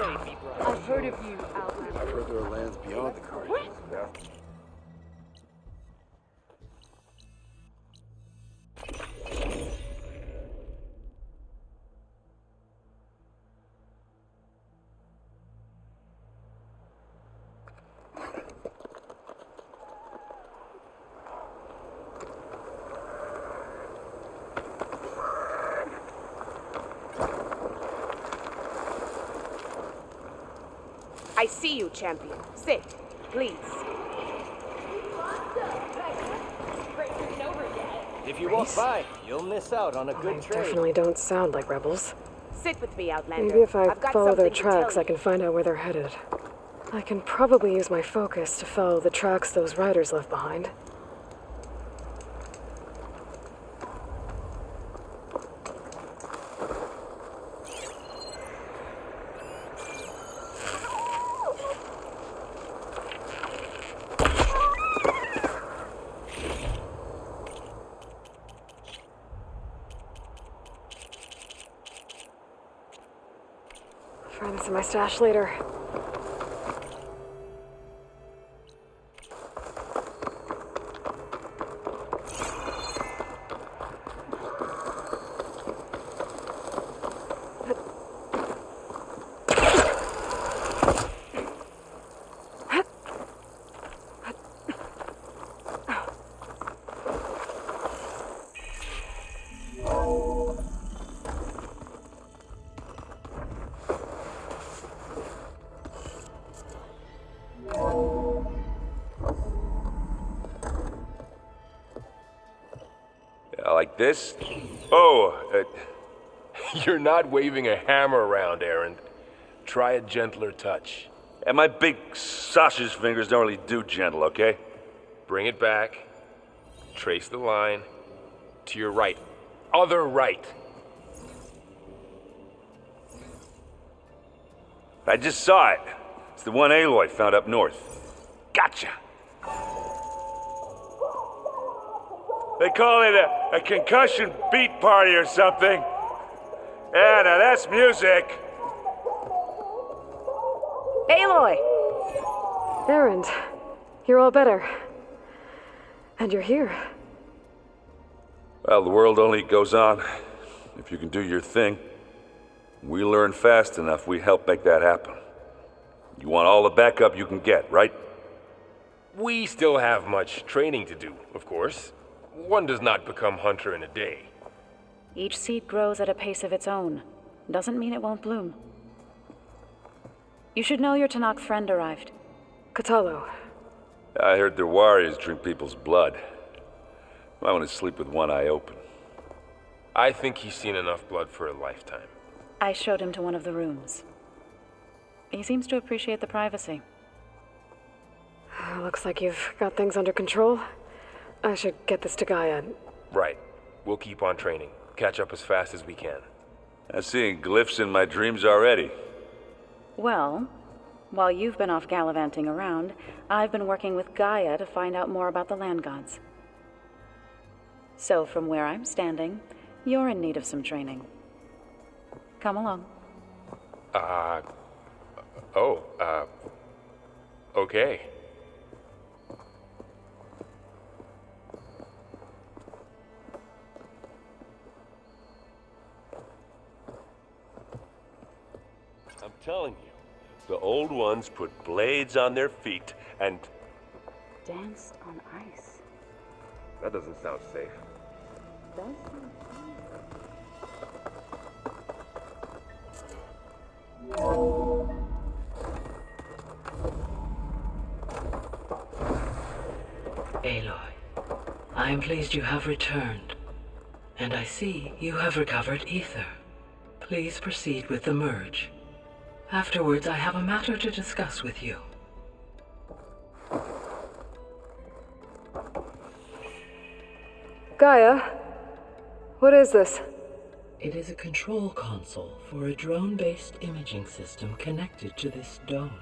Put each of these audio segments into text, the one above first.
I've heard of you, Outlander. I've heard there are lands beyond the Guardians. Yeah. I see you, champion. Sit, please. If you walk by, you'll miss out on a good trade. Definitely don't sound like rebels. Sit with me, Outlander. Maybe if I I've got follow their something to tell tracks, I you. can find out where they're headed. I can probably use my focus to follow the tracks those riders left behind. Try this in my stash later. Like this? Oh, you're not waving a hammer around, Aaron. Try a gentler touch. And my big sausage fingers don't really do gentle, okay? Bring it back. Trace the line. To your right. Other right. I just saw it. It's the one Aloy found up north. Gotcha! They call it a concussion beat party or something. Yeah, now that's music. Aloy! Erend, you're all better. And you're here. Well, the world only goes on if you can do your thing. We learn fast enough, we help make that happen. You want all the backup you can get, right? We still have much training to do, of course. One does not become hunter in a day. Each seed grows at a pace of its own. Doesn't mean it won't bloom. You should know your Tanakh friend arrived. Katalo. I heard their warriors drink people's blood. I want to sleep with one eye open. I think he's seen enough blood for a lifetime. I showed him to one of the rooms. He seems to appreciate the privacy. Looks like you've got things under control. I should get this to Gaia. Right. We'll keep on training. Catch up as fast as we can. I'm seeing glyphs in my dreams already. Well, while you've been off gallivanting around, I've been working with Gaia to find out more about the land gods. So from where I'm standing, you're in need of some training. Come along. Okay. I'm telling you, the old ones put blades on their feet and... Danced on ice. That doesn't sound safe. Aloy, I am pleased you have returned. And I see you have recovered ether. Please proceed with the merge. Afterwards, I have a matter to discuss with you. Gaia, what is this? It is a control console for a drone-based imaging system connected to this dome.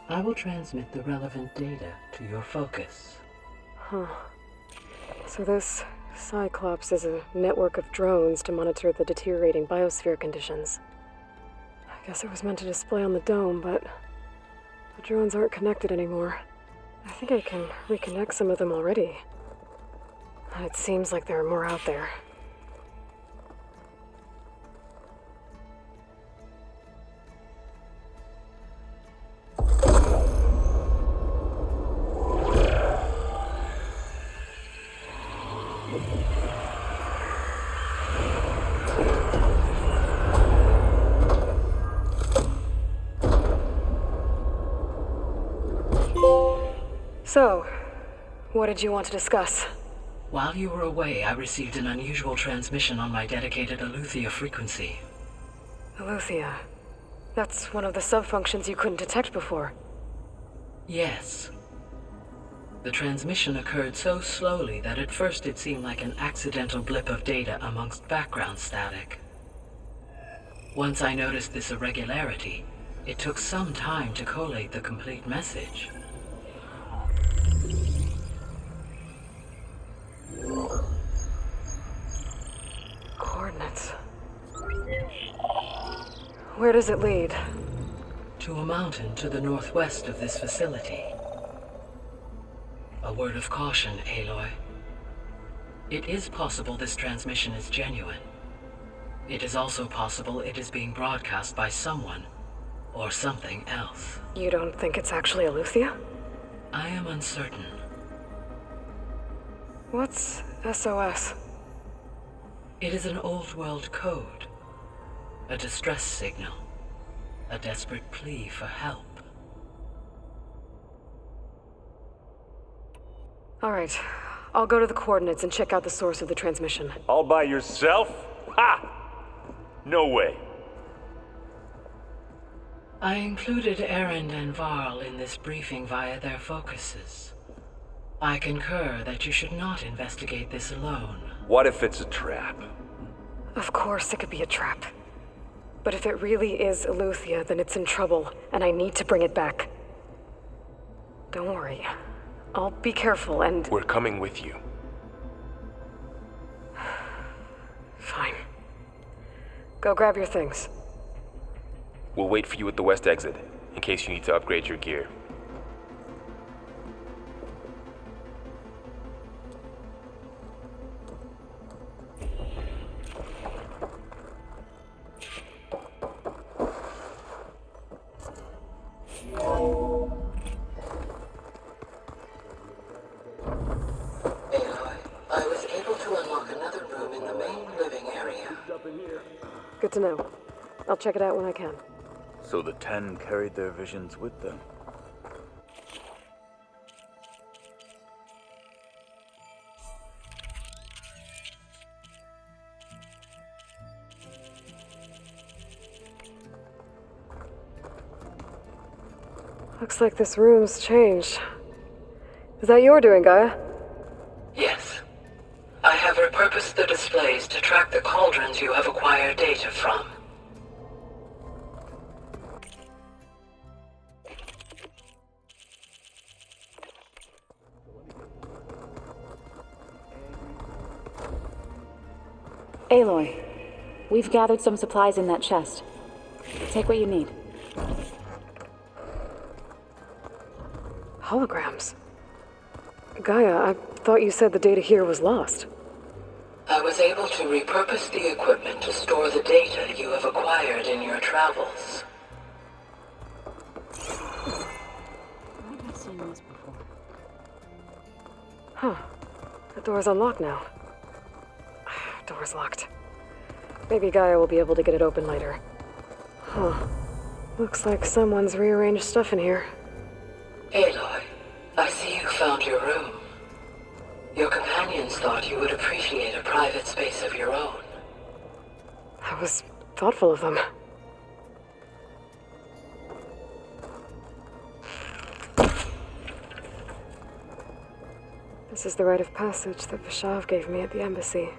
I will transmit the relevant data to your focus. Huh. So this Cyclops is a network of drones to monitor the deteriorating biosphere conditions. Guess it was meant to display on the dome, but the drones aren't connected anymore. I think I can reconnect some of them already. It seems like there are more out there. So, what did you want to discuss? While you were away, I received an unusual transmission on my dedicated Aletheia frequency. Aletheia. That's one of the sub-functions you couldn't detect before. Yes. The transmission occurred so slowly that at first it seemed like an accidental blip of data amongst background static. Once I noticed this irregularity, it took some time to collate the complete message. Coordinates. Where does it lead? To a mountain to the northwest of this facility. A word of caution, Aloy. It is possible this transmission is genuine. It is also possible it is being broadcast by someone or something else. You don't think it's actually Aletheia? I am uncertain. What's SOS? It is an old world code. A distress signal. A desperate plea for help. All right. I'll go to the coordinates and check out the source of the transmission. All by yourself? Ha! No way. I included Erend and Varl in this briefing via their focuses. I concur that you should not investigate this alone. What if it's a trap? Of course it could be a trap. But if it really is Aletheia, then it's in trouble, and I need to bring it back. Don't worry. I'll be careful and... We're coming with you. Fine. Go grab your things. We'll wait for you at the west exit, in case you need to upgrade your gear. I was able to unlock another room in the main living area. Good to know. I'll check it out when I can. So the 10 carried their visions with them. Looks like this room's changed. Is that your doing, Gaia? Yes. I have repurposed the displays to track the cauldrons you have acquired data from. Aloy, we've gathered some supplies in that chest. Take what you need. Holograms. Gaia, I thought you said the data here was lost. I was able to repurpose the equipment to store the data you have acquired in your travels. Where have I seen this before? Huh. The door's unlocked now. Door's locked. Maybe Gaia will be able to get it open later. Huh. Looks like someone's rearranged stuff in here. Aloy, I see you found your room. Your companions thought you would appreciate a private space of your own. That was thoughtful of them. This is the rite of passage that Vashav gave me at the embassy.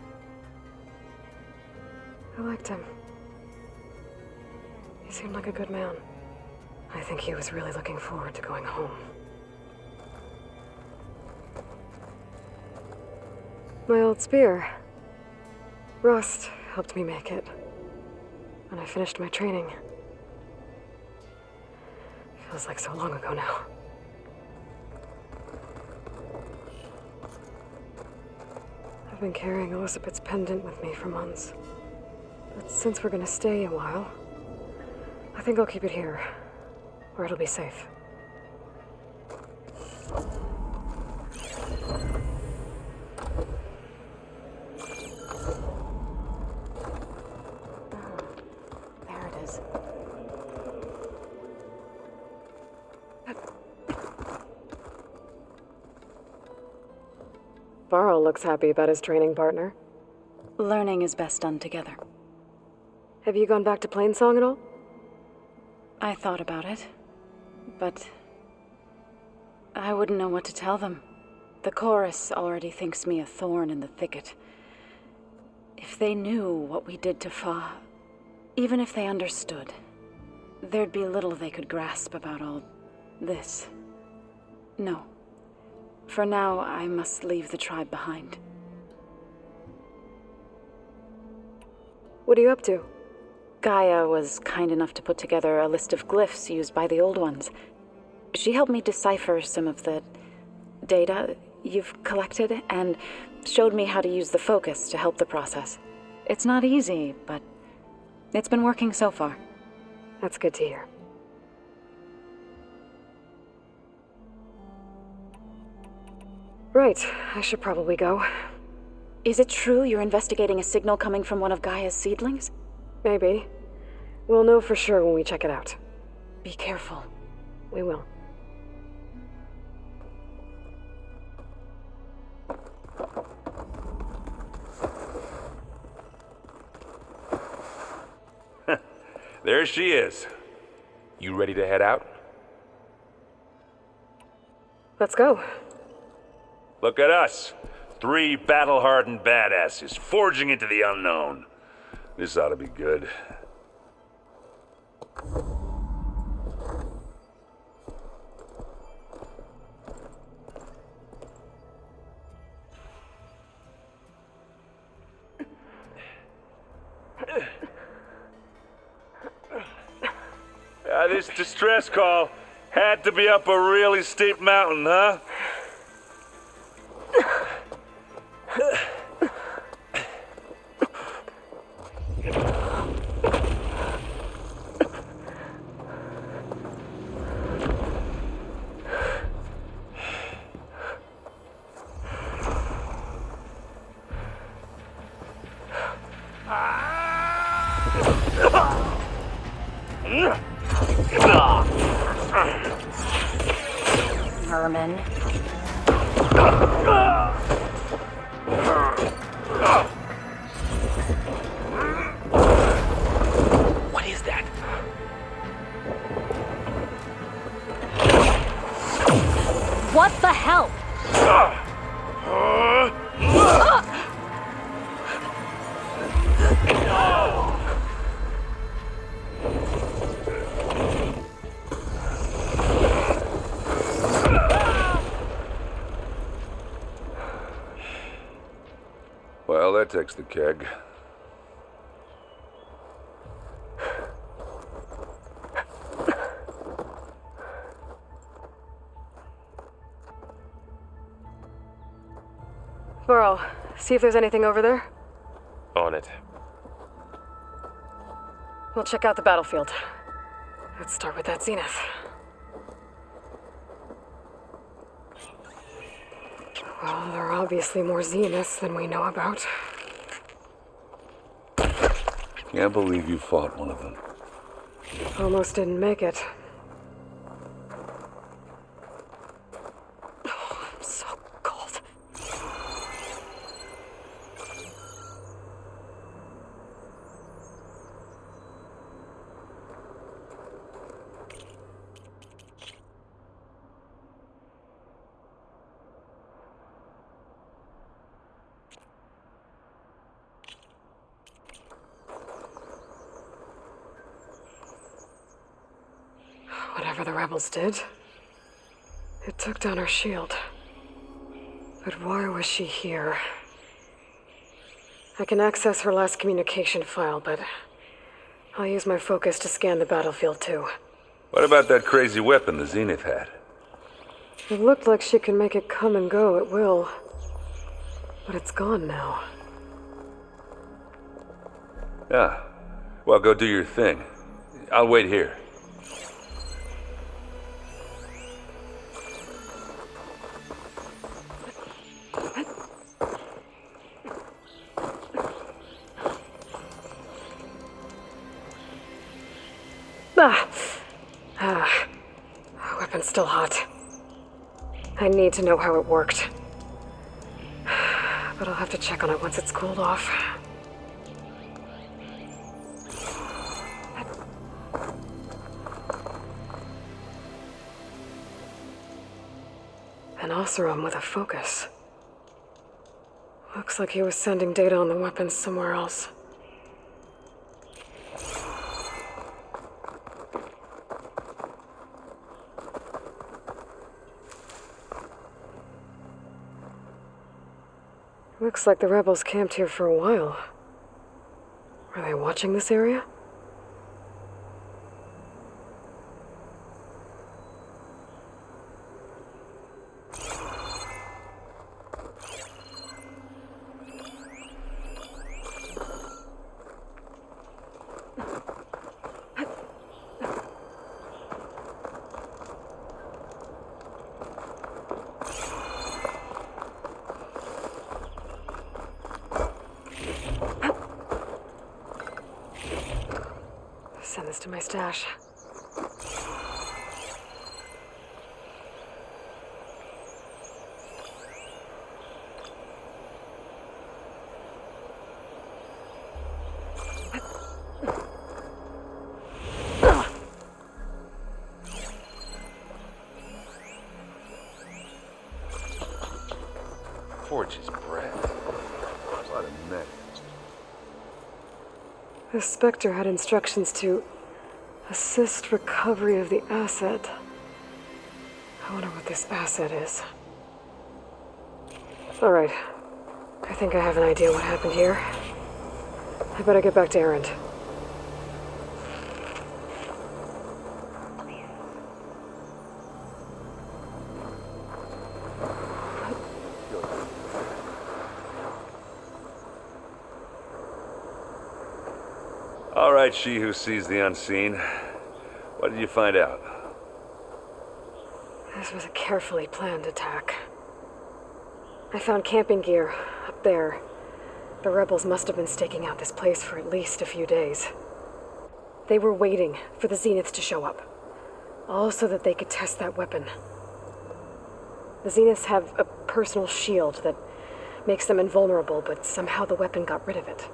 I liked him. He seemed like a good man. I think he was really looking forward to going home. My old spear. Rust helped me make it. When I finished my training. Feels like so long ago now. I've been carrying Elizabeth's pendant with me for months. But since we're gonna stay a while, I think I'll keep it here, where it'll be safe. There it is. Varl looks happy about his training partner. Learning is best done together. Have you gone back to Plainsong at all? I thought about it, but I wouldn't know what to tell them. The chorus already thinks me a thorn in the thicket. If they knew what we did to Fa, even if they understood, there'd be little they could grasp about all this. No. For now, I must leave the tribe behind. What are you up to? Gaia was kind enough to put together a list of glyphs used by the Old Ones. She helped me decipher some of the data you've collected and showed me how to use the focus to help the process. It's not easy, but it's been working so far. That's good to hear. Right, I should probably go. Is it true you're investigating a signal coming from one of Gaia's seedlings? Maybe. We'll know for sure when we check it out. Be careful. We will. There she is. You ready to head out? Let's go. Look at us. 3 battle-hardened badasses forging into the unknown. This ought to be good. This distress call had to be up a really steep mountain, huh? Vermin. What is that? What the hell? Well, that takes the keg. Varl, see if there's anything over there. On it. We'll check out the battlefield. Let's start with that zenith. Well, there are obviously more zeniths than we know about. Can't believe you fought one of them. Almost didn't make it. Oh, I'm so cold. Whatever the rebels did, it took down her shield. But why was she here? I can access her last communication file, but I'll use my focus to scan the battlefield too. What about that crazy weapon the Zenith had? It looked like she could make it come and go at will. But it's gone now. Yeah. Well, go do your thing. I'll wait here. Weapon's still hot. I need to know how it worked. But I'll have to check on it once it's cooled off. An Oseram with a focus. Looks like he was sending data on the weapons somewhere else. Looks like the rebels camped here for a while. Are they watching this area? Send this to my stash. Forge's breath. What a mess. The Spectre had instructions to assist recovery of the asset. I wonder what this asset is. All right. I think I have an idea what happened here. I better get back to Erend. All right, she who sees the unseen. What did you find out? This was a carefully planned attack. I found camping gear up there. The rebels must have been staking out this place for at least a few days. They were waiting for the Zeniths to show up, all so that they could test that weapon. The Zeniths have a personal shield that makes them invulnerable, but somehow the weapon got rid of it.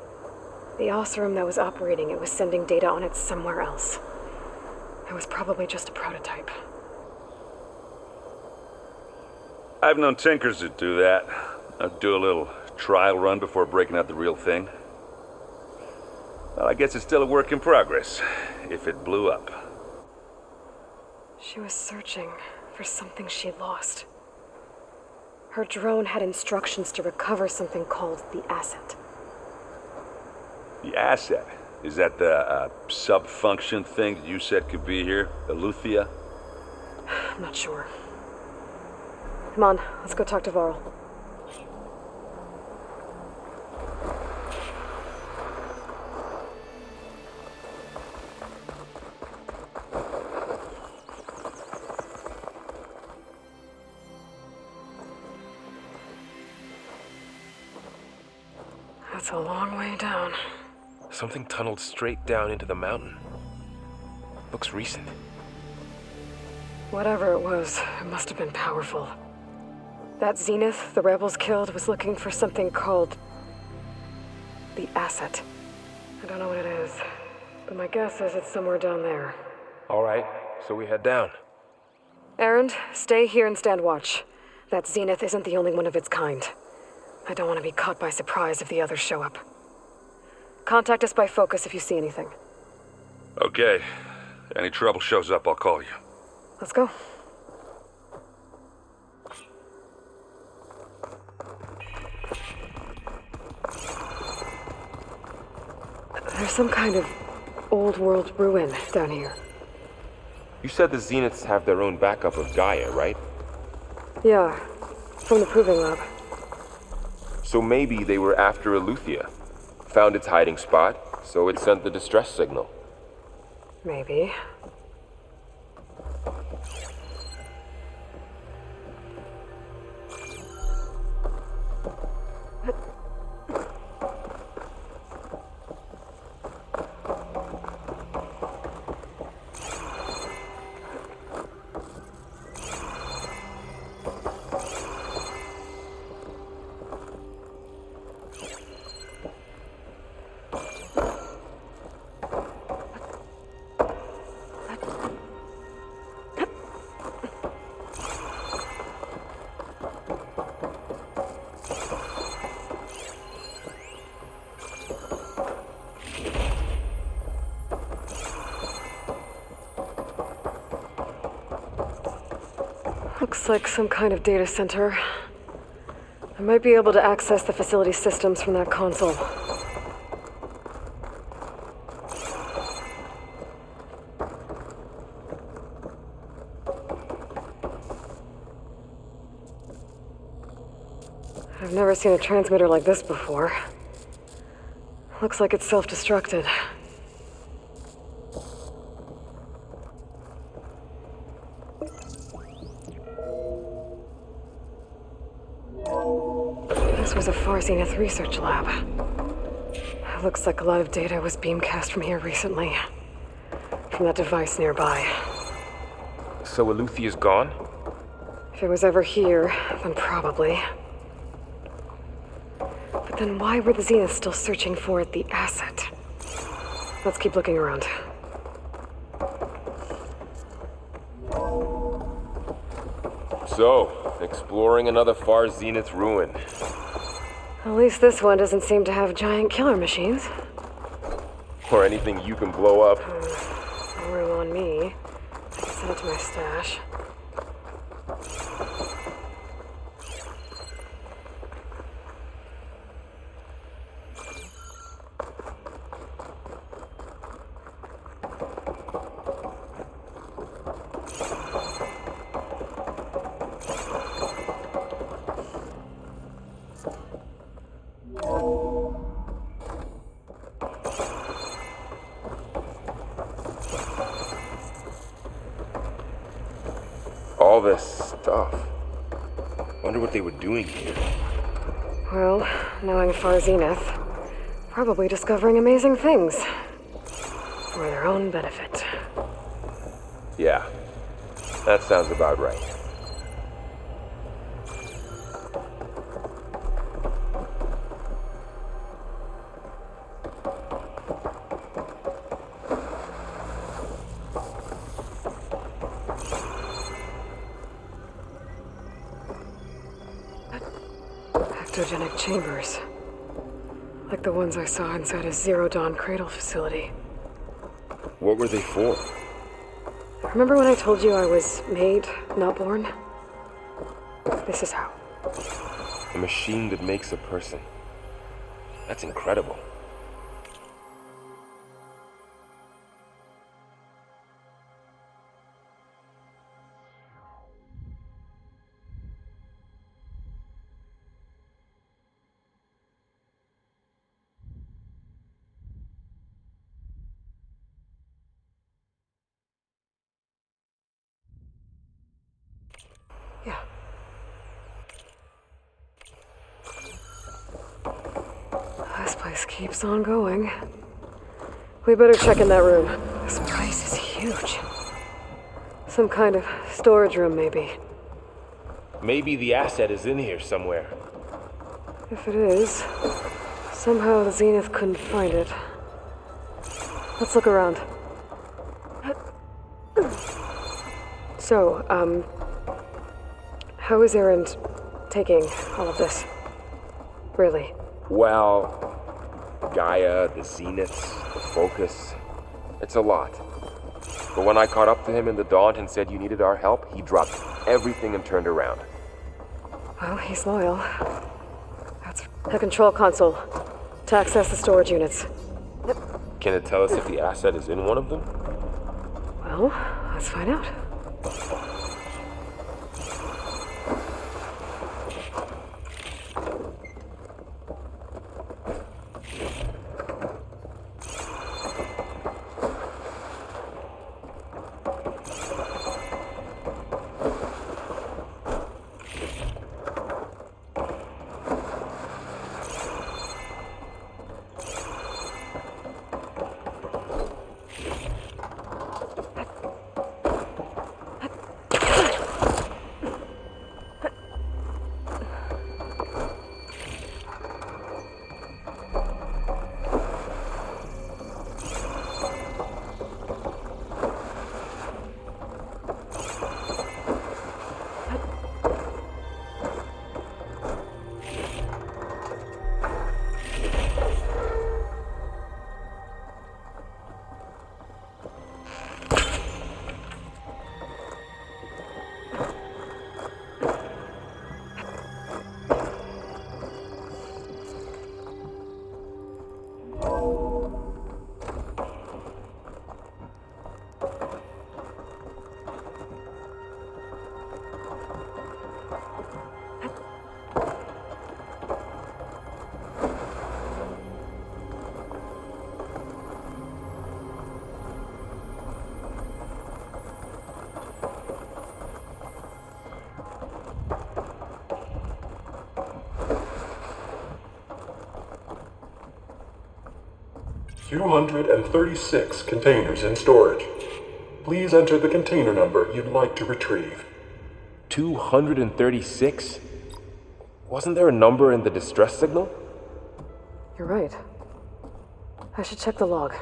The Oseram that was operating it was sending data on it somewhere else. It was probably just a prototype. I've known tinkers that do that. I'd do a little trial run before breaking out the real thing. Well, I guess it's still a work in progress, if it blew up. She was searching for something she'd lost. Her drone had instructions to recover something called the asset. The asset? Is that the sub-function thing that you said could be here? Eleuthia? I'm not sure. Come on, let's go talk to Varl. That's a long way down. Something tunneled straight down into the mountain. Looks recent. Whatever it was, it must have been powerful. That Zenith the rebels killed was looking for something called the asset. I don't know what it is, but my guess is it's somewhere down there. All right, so we head down. Erend, stay here and stand watch. That Zenith isn't the only one of its kind. I don't want to be caught by surprise if the others show up. Contact us by focus if you see anything. Okay. Any trouble shows up, I'll call you. Let's go. There's some kind of old world ruin down here. You said the Zeniths have their own backup of Gaia, right? Yeah, from the Proving Lab. So maybe they were after Eleuthia. Found its hiding spot, so it sent the distress signal. Maybe. Looks like some kind of data center. I might be able to access the facility systems from that console. I've never seen a transmitter like this before. Looks like it's self-destructed. This was a Far Zenith research lab. Looks like a lot of data was beamcast from here recently. From that device nearby. So Eleuthia's gone? If it was ever here, then probably. But then why were the Zeniths still searching for the asset? Let's keep looking around. So, exploring another Far Zenith ruin. At least this one doesn't seem to have giant killer machines. Or anything you can blow up. No room on me. I can send it to my stash. All this stuff. Wonder what they were doing here. Well, knowing Far Zenith, probably discovering amazing things. For their own benefit. Yeah, that sounds about right. Ectogenic chambers. Like the ones I saw inside a Zero Dawn cradle facility. What were they for? Remember when I told you I was made, not born? This is how. A machine that makes a person. That's incredible. Yeah. This place keeps on going. We better check in that room. This place is huge. Some kind of storage room, maybe. Maybe the asset is in here somewhere. If it is, somehow the Zenith couldn't find it. Let's look around. So, how is Erend taking all of this? Really? Well, Gaia, the Zeniths, the Focus. It's a lot. But when I caught up to him in the Daunt and said you needed our help, he dropped everything and turned around. Well, he's loyal. That's the control console to access the storage units. Can it tell us if the asset is in one of them? Well, Let's find out. $236 containers in storage. Please enter the container number you'd like to retrieve. 236? Wasn't there a number in the distress signal? You're right. I should check the log.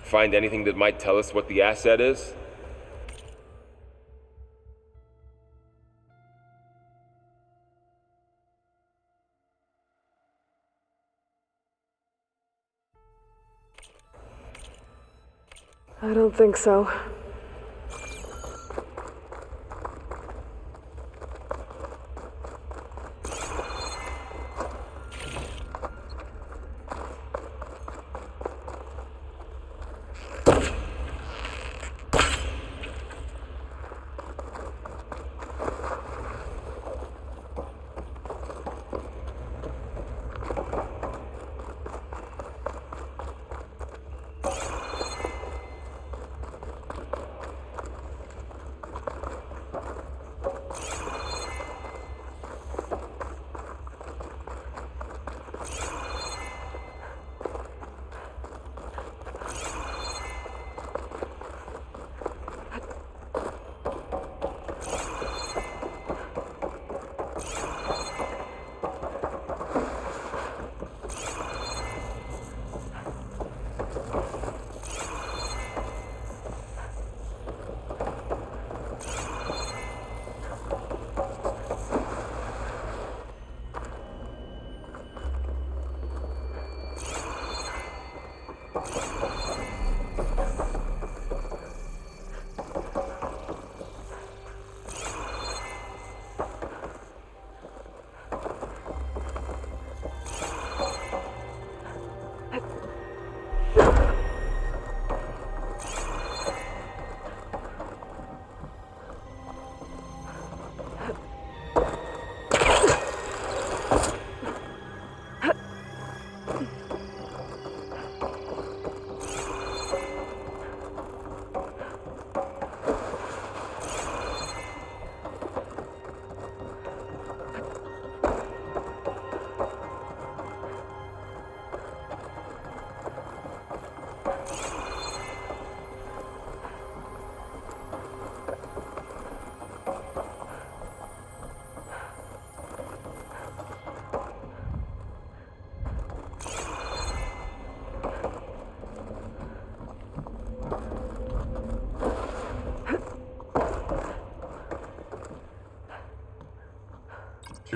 Find anything that might tell us what the asset is? I don't think so.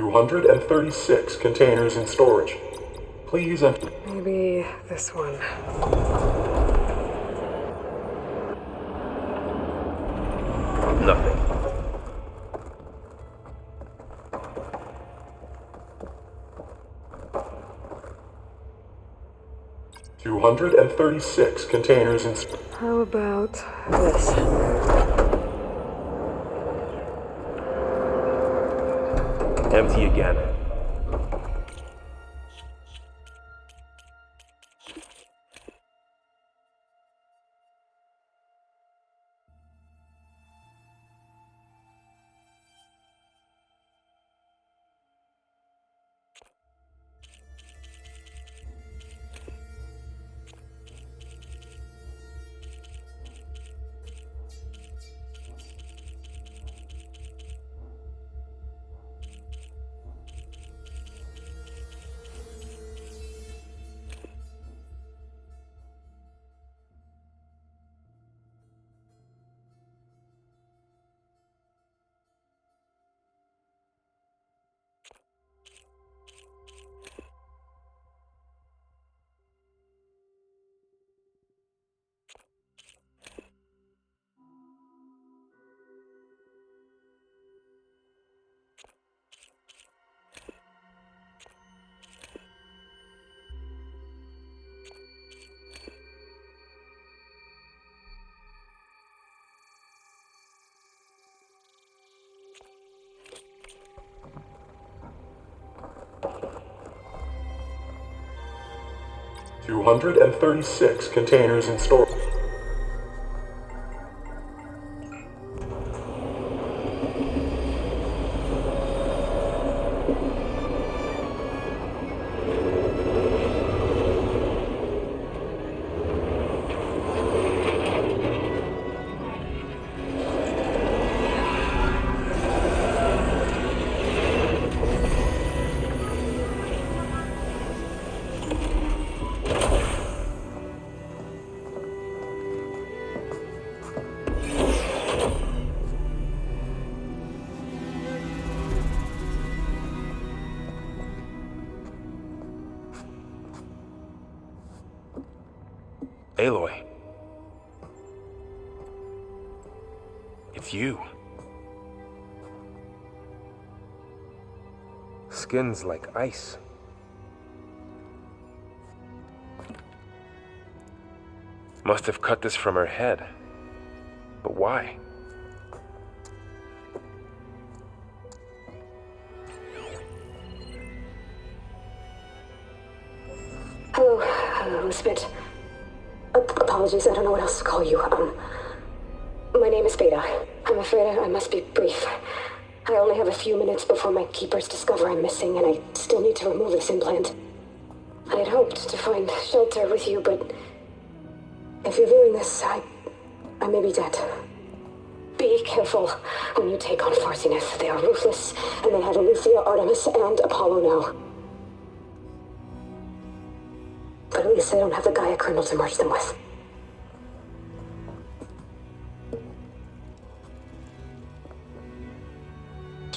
236 containers in storage. Please enter. Maybe this one. Nothing. $236 containers in. How about this? Empty again. $236 containers in storage. Aloy. It's you. Skin's like ice. Must have cut this from her head. But why? Hello, Spit. Apologies, I don't know what else to call you. My name is Beta. I'm afraid I must be brief. I only have a few minutes before my keepers discover I'm missing, and I still need to remove this implant. I had hoped to find shelter with you, but if you're viewing this, I may be dead. Be careful when you take on Farsineth. They are ruthless, and they have Aletheia, Artemis, and Apollo now. But at least they don't have the Gaia kernel to merge them with.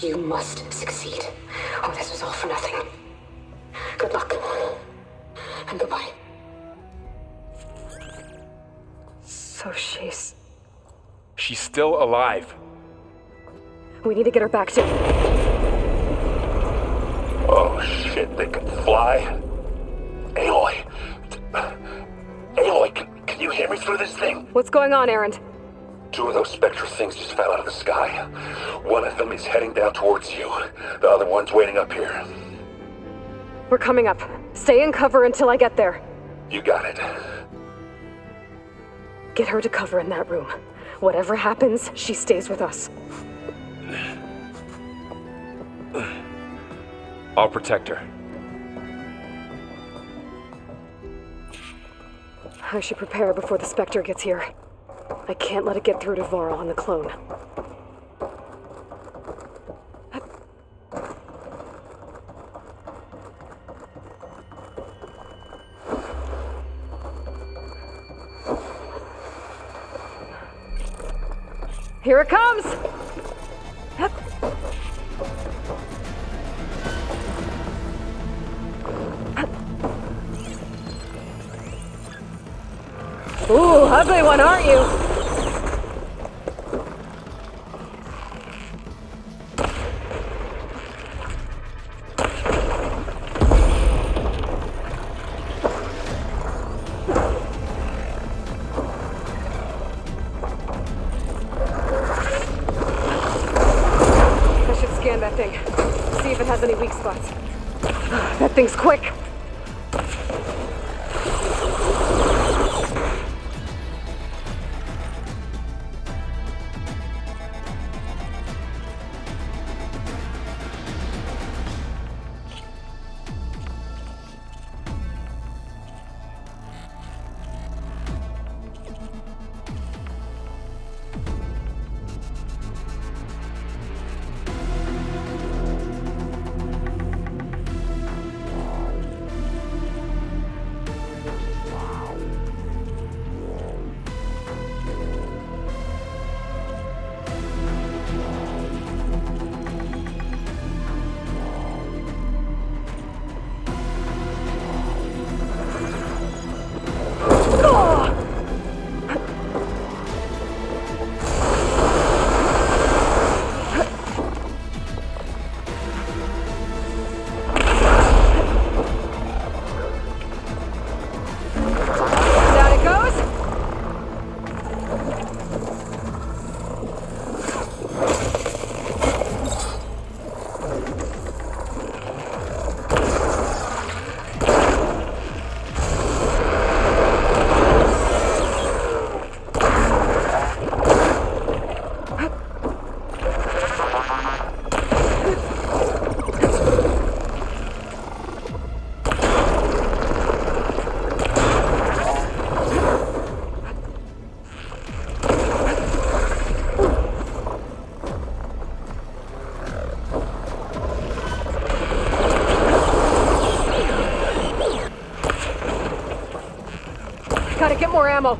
You must succeed, or this was all for nothing. Good luck, and goodbye. So she's still alive. We need to get her back to... Oh shit, they can fly? Aloy! Aloy, can you hear me through this thing? What's going on, Erend? Two of those spectral things just fell out of the sky. One of them is heading down towards you. The other one's waiting up here. We're coming up. Stay in cover until I get there. You got it. Get her to cover in that room. Whatever happens, she stays with us. I'll protect her. I should prepare before the Spectre gets here. I can't let it get through to Varl and the clone. Here it comes! ugly one, aren't you? I should scan that thing. See if it has any weak spots. That thing's quick. Gotta get more ammo.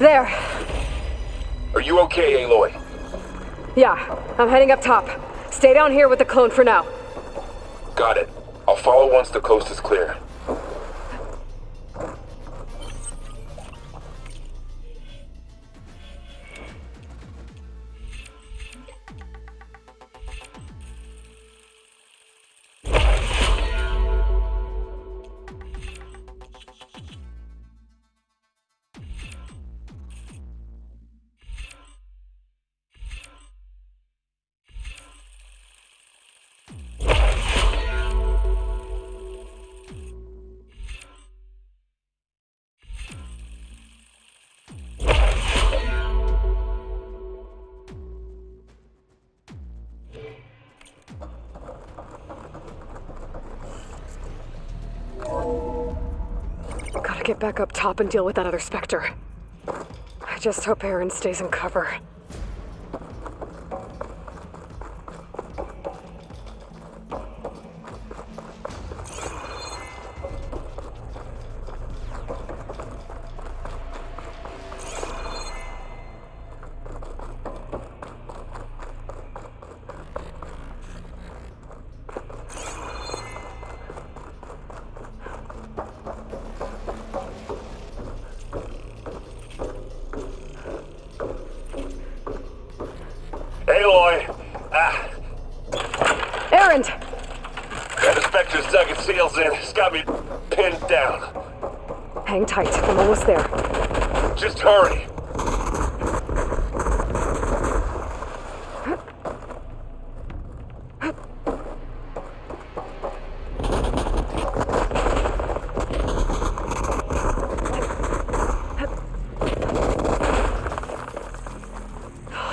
There. Are you okay, Aloy? Yeah, I'm heading up top. Stay down here with the clone for now. Got it. I'll follow once the coast is clear. Gotta get back up top and deal with that other Spectre. I just hope Aaron stays in cover. Aloy. Erend! That inspector's dug its heels in. It's got me pinned down. Hang tight. I'm almost there. Just hurry.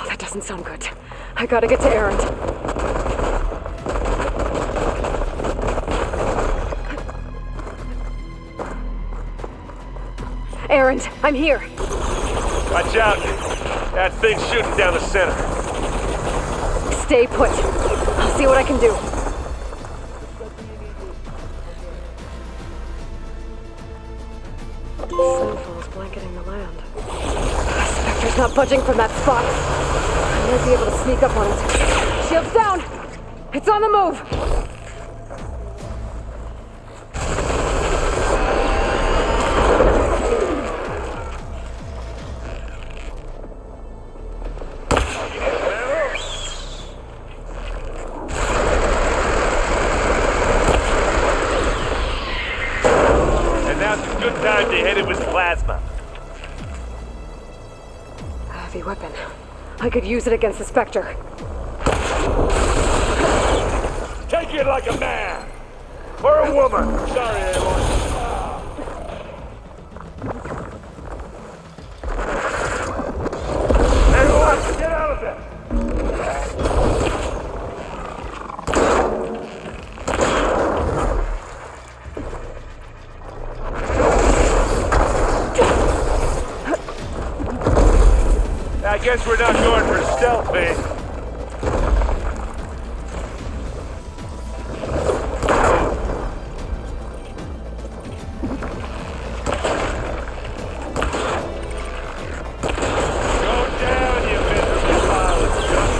That doesn't sound good. I gotta get to Erend. Erend, I'm here. Watch out. That thing's shooting down the center. Stay put. I'll see what I can do. Snowfall's blanketing the land. Spectre's not budging from that spot. I might be able to sneak up on it. Shields down! It's on the move! Time to hit it with plasma. A heavy weapon. I could use it against the Spectre. Take it like a man! Or a woman! Sorry, everyone. Everyone, get out of there! I guess we're not going for stealth, babe. Go down, you miserable pile of junk.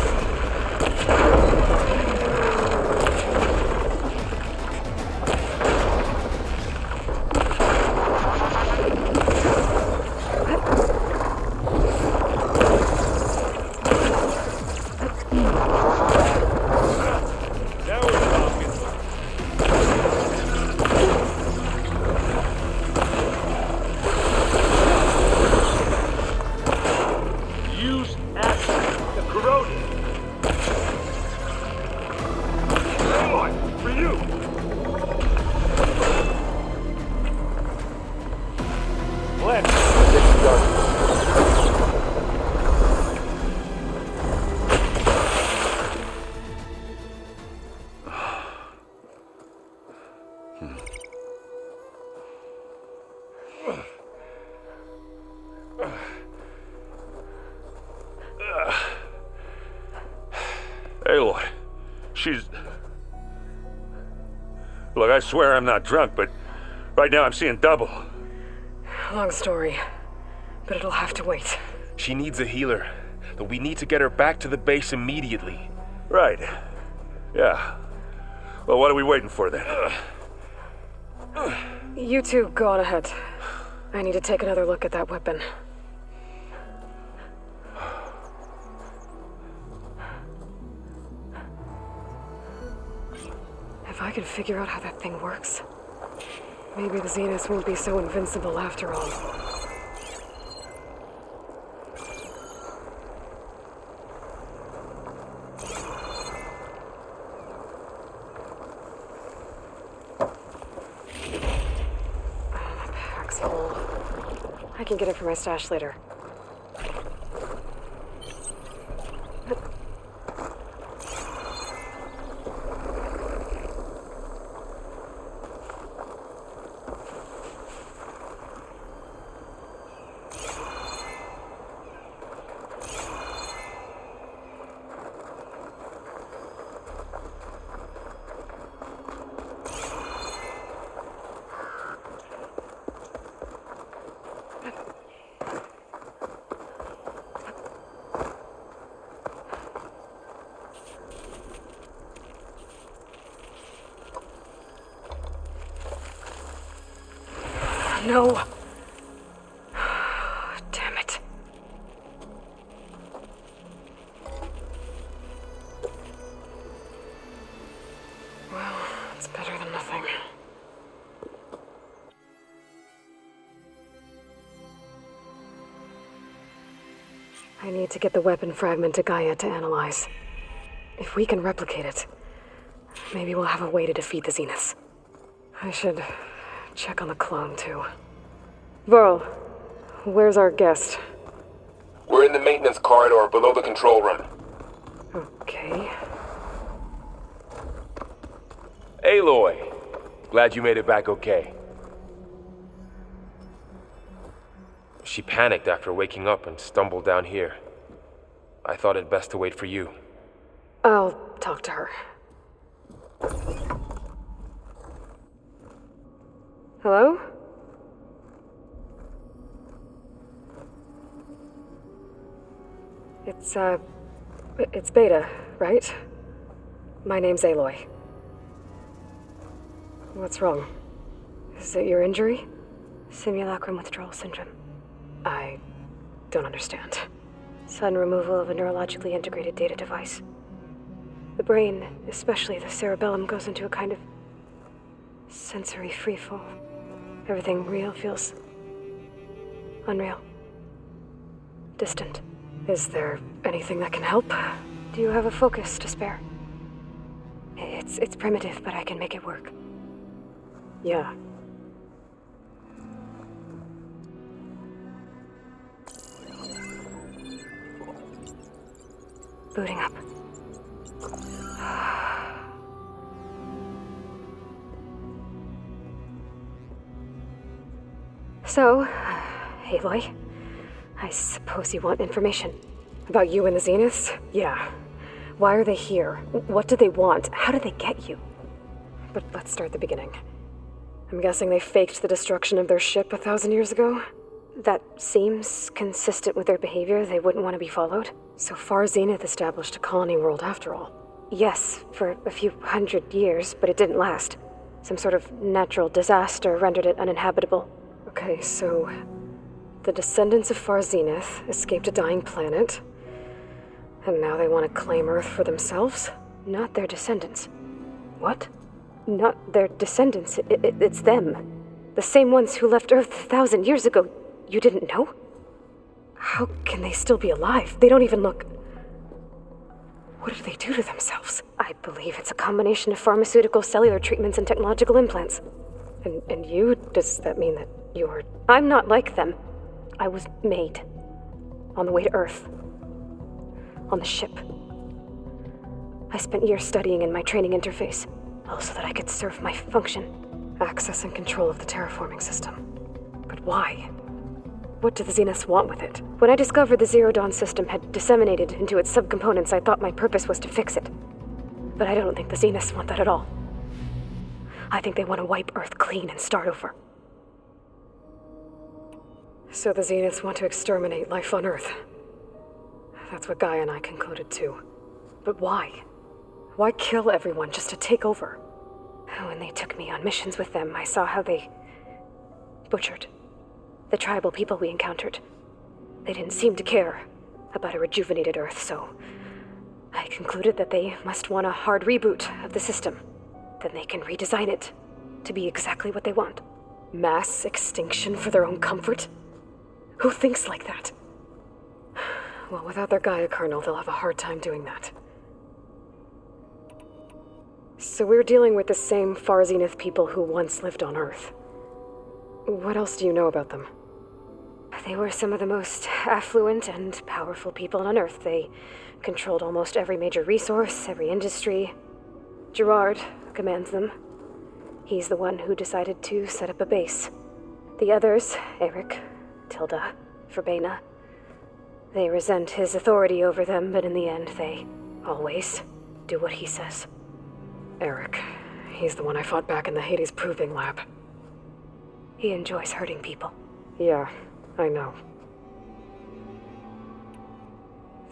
Aloy, she's... Look, I swear I'm not drunk, but right now I'm seeing double. Long story, but it'll have to wait. She needs a healer, but we need to get her back to the base immediately. Right. Yeah. Well, what are we waiting for then? You two go on ahead. I need to take another look at that weapon. If I can figure out how that thing works, maybe the Zeniths won't be so invincible after all. My pack's full. I can get it from my stash later. No. Damn it. It's better than nothing. I need to get the weapon fragment to Gaia to analyze. If we can replicate it, maybe we'll have a way to defeat the Zeniths. I should check on the clone, too. Varl, where's our guest? We're in the maintenance corridor below the control room. Okay. Aloy, glad you made it back okay. She panicked after waking up and stumbled down here. I thought it best to wait for you. I'll talk to her. Hello? It's Beta, right? My name's Aloy. What's wrong? Is it your injury? Simulacrum withdrawal syndrome. I don't understand. Sudden removal of a neurologically integrated data device. The brain, especially the cerebellum, goes into a kind of sensory freefall. Everything real feels unreal. Distant. Is there anything that can help? Do you have a focus to spare? It's primitive, but I can make it work. Yeah. Booting up. So, Aloy, I suppose you want information. About you and the Zeniths? Yeah. Why are they here? What do they want? How did they get you? But let's start at the beginning. I'm guessing they faked the destruction of their ship 1,000 years ago? That seems consistent with their behavior. They wouldn't want to be followed. So Far Zenith established a colony world after all. Yes, for a few hundred years, but it didn't last. Some sort of natural disaster rendered it uninhabitable. Okay, so the descendants of Far Zenith escaped a dying planet, and now they want to claim Earth for themselves? Not their descendants. What? Not their descendants. It's them. The same ones who left Earth 1,000 years ago. You didn't know? How can they still be alive? They don't even look... What do they do to themselves? I believe it's a combination of pharmaceutical, cellular treatments, and technological implants. And you? Does that mean that you're... I'm not like them. I was made. On the way to Earth. On the ship. I spent years studying in my training interface, all so that I could serve my function. Access and control of the terraforming system. But why? What do the Zeniths want with it? When I discovered the Zero Dawn system had disseminated into its subcomponents, I thought my purpose was to fix it. But I don't think the Zeniths want that at all. I think they want to wipe Earth clean and start over. So the Zeniths want to exterminate life on Earth. That's what Gaia and I concluded too. But why? Why kill everyone just to take over? When they took me on missions with them, I saw how they butchered the tribal people we encountered. They didn't seem to care about a rejuvenated Earth, so I concluded that they must want a hard reboot of the system. Then they can redesign it to be exactly what they want. Mass extinction for their own comfort? Who thinks like that? Well, without their Gaia kernel, they'll have a hard time doing that. So we're dealing with the same Far Zenith people who once lived on Earth. What else do you know about them? They were some of the most affluent and powerful people on Earth. They controlled almost every major resource, every industry. Gerard commands them. He's the one who decided to set up a base. The others, Eric, Tilda, Verbena, they resent his authority over them, but in the end, they always do what he says. Eric. He's the one I fought back in the Hades Proving Lab. He enjoys hurting people. Yeah, I know.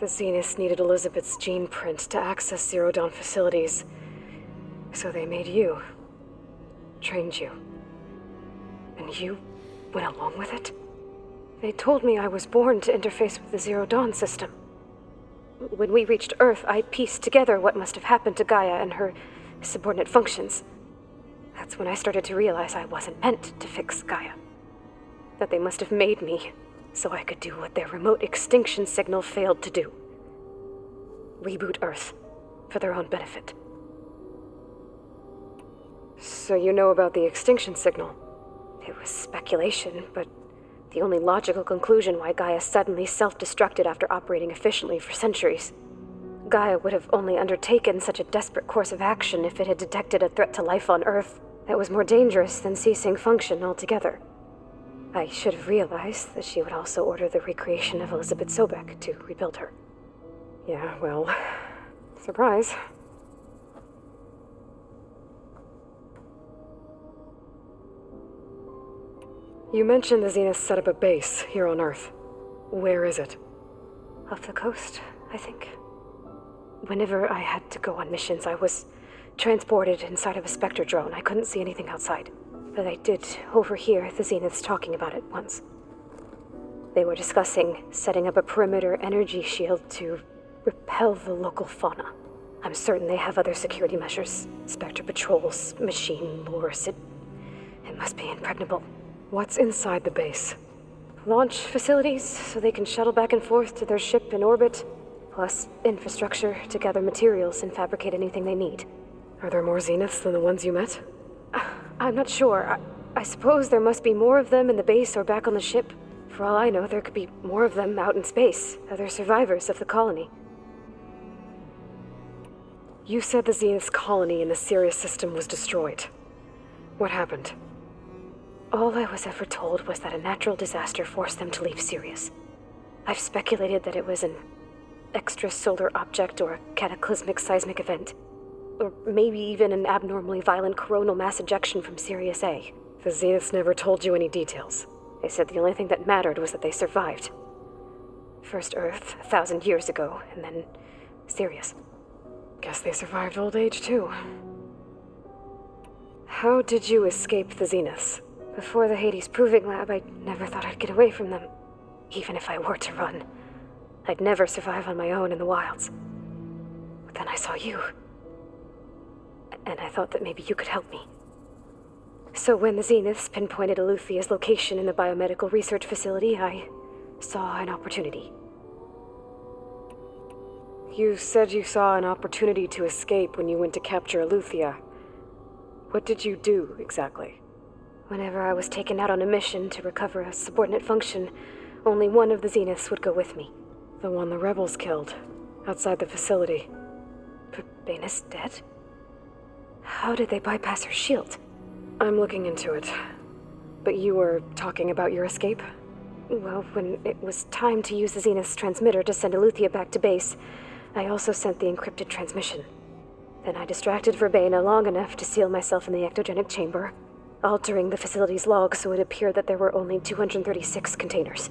The Zeniths needed Elizabeth's gene print to access Zero Dawn facilities. So they made you. Trained you. And you went along with it? They told me I was born to interface with the Zero Dawn system. When we reached Earth, I pieced together what must have happened to Gaia and her subordinate functions. That's when I started to realize I wasn't meant to fix Gaia. That they must have made me so I could do what their remote extinction signal failed to do. Reboot Earth for their own benefit. So you know about the extinction signal? It was speculation, but the only logical conclusion why Gaia suddenly self-destructed after operating efficiently for centuries. Gaia would have only undertaken such a desperate course of action if it had detected a threat to life on Earth that was more dangerous than ceasing function altogether. I should have realized that she would also order the recreation of Elizabeth Sobek to rebuild her. Yeah, well, surprise. You mentioned the Zenith set up a base here on Earth. Where is it? Off the coast, I think. Whenever I had to go on missions, I was transported inside of a Spectre drone. I couldn't see anything outside. But I did overhear the Zeniths talking about it once. They were discussing setting up a perimeter energy shield to repel the local fauna. I'm certain they have other security measures. Spectre patrols, machine lures. It must be impregnable. What's inside the base? Launch facilities, so they can shuttle back and forth to their ship in orbit, plus infrastructure to gather materials and fabricate anything they need. Are there more Zeniths than the ones you met? I'm not sure. I suppose there must be more of them in the base or back on the ship. For all I know, there could be more of them out in space, other survivors of the colony. You said the Zenith's colony in the Sirius system was destroyed. What happened? All I was ever told was that a natural disaster forced them to leave Sirius. I've speculated that it was an extrasolar object or a cataclysmic seismic event. Or maybe even an abnormally violent coronal mass ejection from Sirius A. The Zeniths never told you any details. They said the only thing that mattered was that they survived. First Earth, 1,000 years ago, and then Sirius. Guess they survived old age, too. How did you escape the Zeniths? Before the Hades Proving Lab, I never thought I'd get away from them. Even if I were to run. I'd never survive on my own in the wilds. But then I saw you. And I thought that maybe you could help me. So when the Zeniths pinpointed Eluthia's location in the biomedical research facility, I saw an opportunity. You said you saw an opportunity to escape when you went to capture Eluthia. What did you do, exactly? Whenever I was taken out on a mission to recover a subordinate function, only one of the Zeniths would go with me. The one the rebels killed, outside the facility. Baina's dead? How did they bypass her shield? I'm looking into it. But you were talking about your escape? Well, when it was time to use the Zenith's transmitter to send Eluthia back to base, I also sent the encrypted transmission. Then I distracted Verbaina long enough to seal myself in the ectogenic chamber, altering the facility's log so it appeared that there were only 236 containers.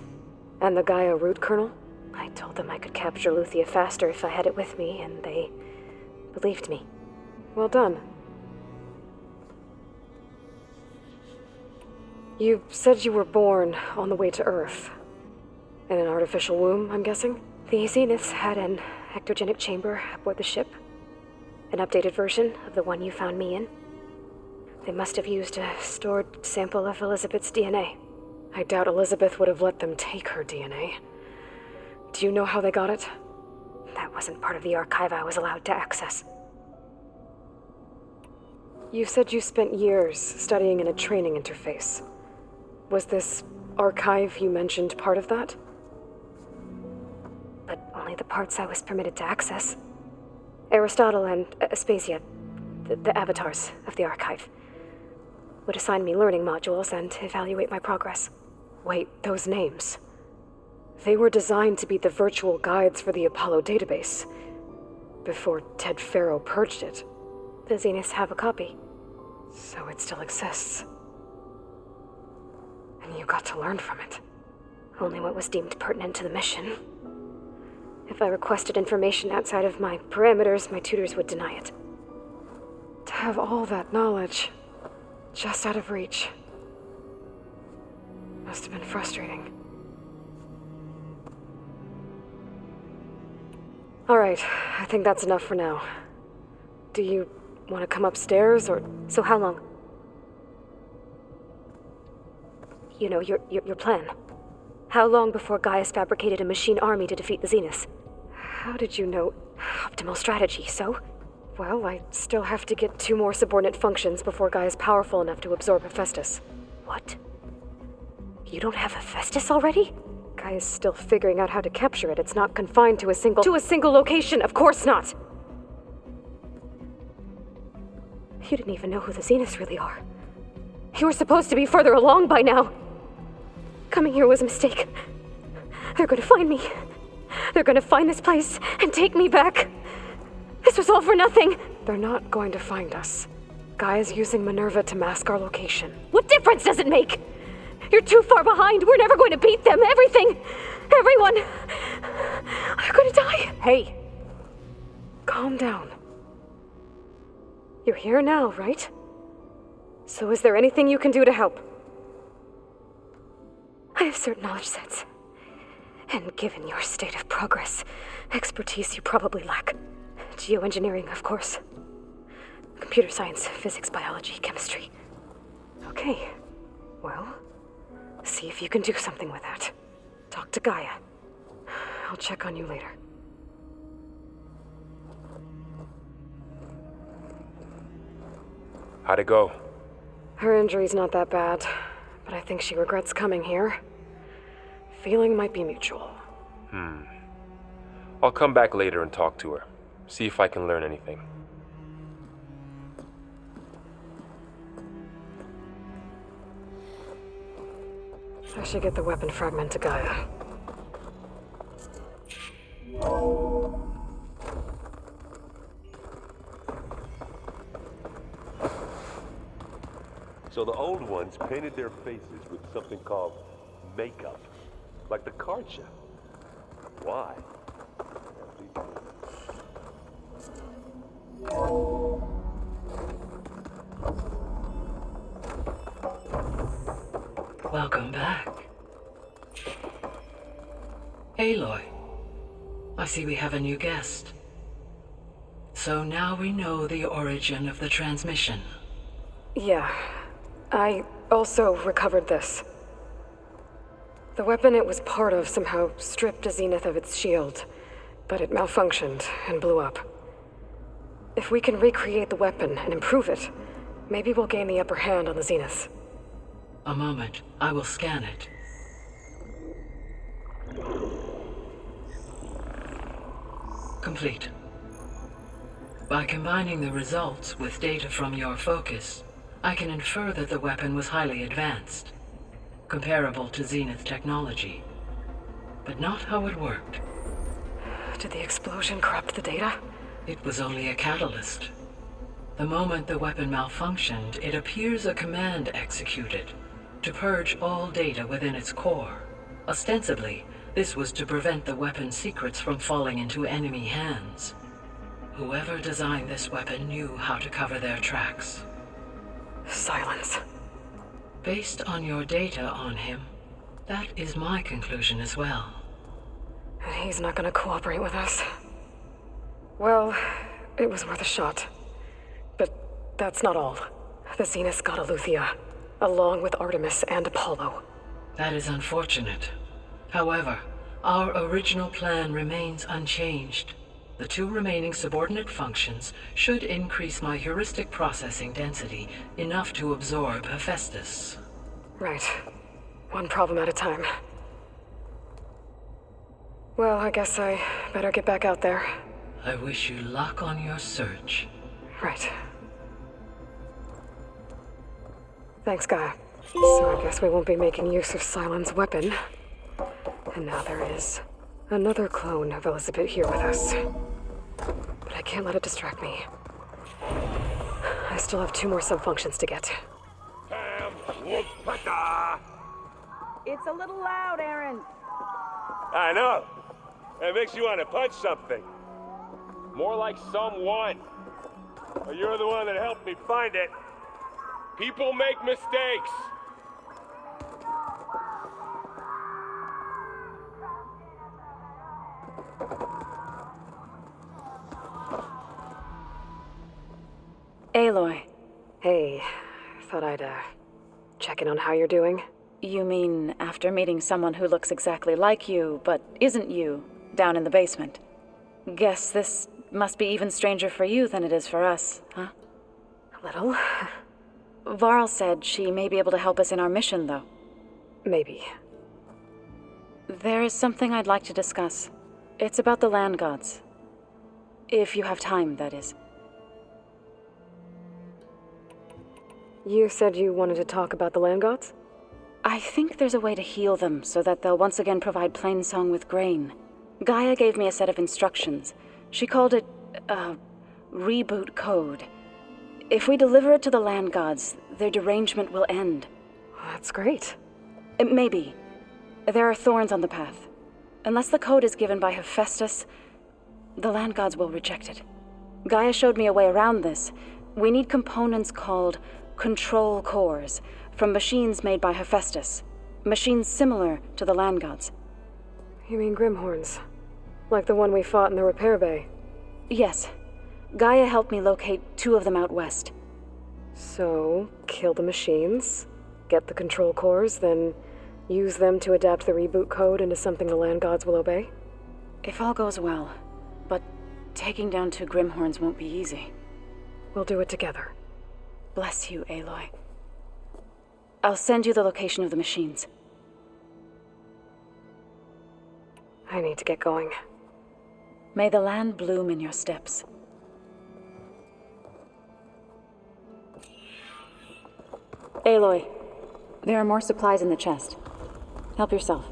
And the Gaia root kernel? I told them I could capture Eluthia faster if I had it with me, and they believed me. Well done. You said you were born on the way to Earth. In an artificial womb, I'm guessing? The Zeniths had an ectogenic chamber aboard the ship. An updated version of the one you found me in. They must have used a stored sample of Elizabeth's DNA. I doubt Elizabeth would have let them take her DNA. Do you know how they got it? That wasn't part of the archive I was allowed to access. You said you spent years studying in a training interface. Was this archive you mentioned part of that? But only the parts I was permitted to access. Aristotle and Aspasia, the avatars of the archive, would assign me learning modules and evaluate my progress. Wait, those names. They were designed to be the virtual guides for the Apollo database, before Ted Farrow purged it. The Zeniths have a copy. So it still exists. And you got to learn from it. Only what was deemed pertinent to the mission. If I requested information outside of my parameters, my tutors would deny it. To have all that knowledge, just out of reach, must have been frustrating. All right, I think that's enough for now. Do you want to come upstairs, or... So how long? You know, your plan. How long before Gaius fabricated a machine army to defeat the Zeniths? How did you know? Optimal strategy, so? Well, I still have to get 2 more subordinate functions before Gaia's powerful enough to absorb Hephaestus. What? You don't have Hephaestus already? Gaia's still figuring out how to capture it. It's not confined to a single location, of course not! You didn't even know who the Zeniths really are. You were supposed to be further along by now. Coming here was a mistake. They're gonna find me. They're gonna find this place and take me back. This was all for nothing. They're not going to find us. Gaia's using Minerva to mask our location. What difference does it make? You're too far behind. We're never going to beat them. Everything. Everyone. I'm gonna die. Hey. Calm down. You're here now, right? So is there anything you can do to help? I have certain knowledge sets. And given your state of progress, expertise you probably lack. Geoengineering, of course. Computer science, physics, biology, chemistry. Okay. Well, see if you can do something with that. Talk to Gaia. I'll check on you later. How'd it go? Her injury's not that bad, but I think she regrets coming here. Feeling might be mutual. I'll come back later and talk to her. See if I can learn anything. I should get the weapon fragment to Gaia. So the old ones painted their faces with something called makeup, like the card show. Why? Welcome back. Aloy, I see we have a new guest. So now we know the origin of the transmission. Yeah. I also recovered this. The weapon it was part of somehow stripped a Zenith of its shield, but it malfunctioned and blew up. If we can recreate the weapon and improve it, maybe we'll gain the upper hand on the Zeniths. A moment, I will scan it. Complete. By combining the results with data from your focus, I can infer that the weapon was highly advanced, comparable to Zenith technology, but not how it worked. Did the explosion corrupt the data? It was only a catalyst. The moment the weapon malfunctioned, it appears a command executed to purge all data within its core. Ostensibly, this was to prevent the weapon's secrets from falling into enemy hands. Whoever designed this weapon knew how to cover their tracks. Silence. Based on your data on him, that is my conclusion as well. And he's not gonna cooperate with us. Well, it was worth a shot. But that's not all. The Zeniths got Eleuthia, along with Artemis and Apollo. That is unfortunate. However, our original plan remains unchanged. The 2 remaining subordinate functions should increase my heuristic processing density enough to absorb Hephaestus. Right. One problem at a time. Well, I guess I better get back out there. I wish you luck on your search. Right. Thanks, Gaia. So I guess we won't be making use of Cylon's weapon. And now there is another clone of Elizabeth here with us. But I can't let it distract me. I still have 2 more sub-functions to get. It's a little loud, Aaron. I know. It makes you want to punch something. More like someone. Or you're the one that helped me find it. People make mistakes. Aloy. Hey, thought I'd check in on how you're doing. You mean after meeting someone who looks exactly like you, but isn't you, down in the basement? Guess this must be even stranger for you than it is for us, huh? A little. Varl said she may be able to help us in our mission, though. Maybe. There is something I'd like to discuss. It's about the land gods. If you have time, that is. You said you wanted to talk about the land gods? I think there's a way to heal them so that they'll once again provide Plainsong with grain. Gaia gave me a set of instructions. She called it, reboot code. If we deliver it to the land gods, their derangement will end. That's great. Maybe. There are thorns on the path. Unless the code is given by Hephaestus, the land gods will reject it. Gaia showed me a way around this. We need components called control cores from machines made by Hephaestus. Machines similar to the land gods. You mean Grimhorns? Like the one we fought in the repair bay? Yes. Gaia helped me locate 2 of them out west. So, kill the machines, get the control cores, then use them to adapt the reboot code into something the land gods will obey? If all goes well. But taking down 2 Grimhorns won't be easy. We'll do it together. Bless you, Aloy. I'll send you the location of the machines. I need to get going. May the land bloom in your steps. Aloy, there are more supplies in the chest. Help yourself.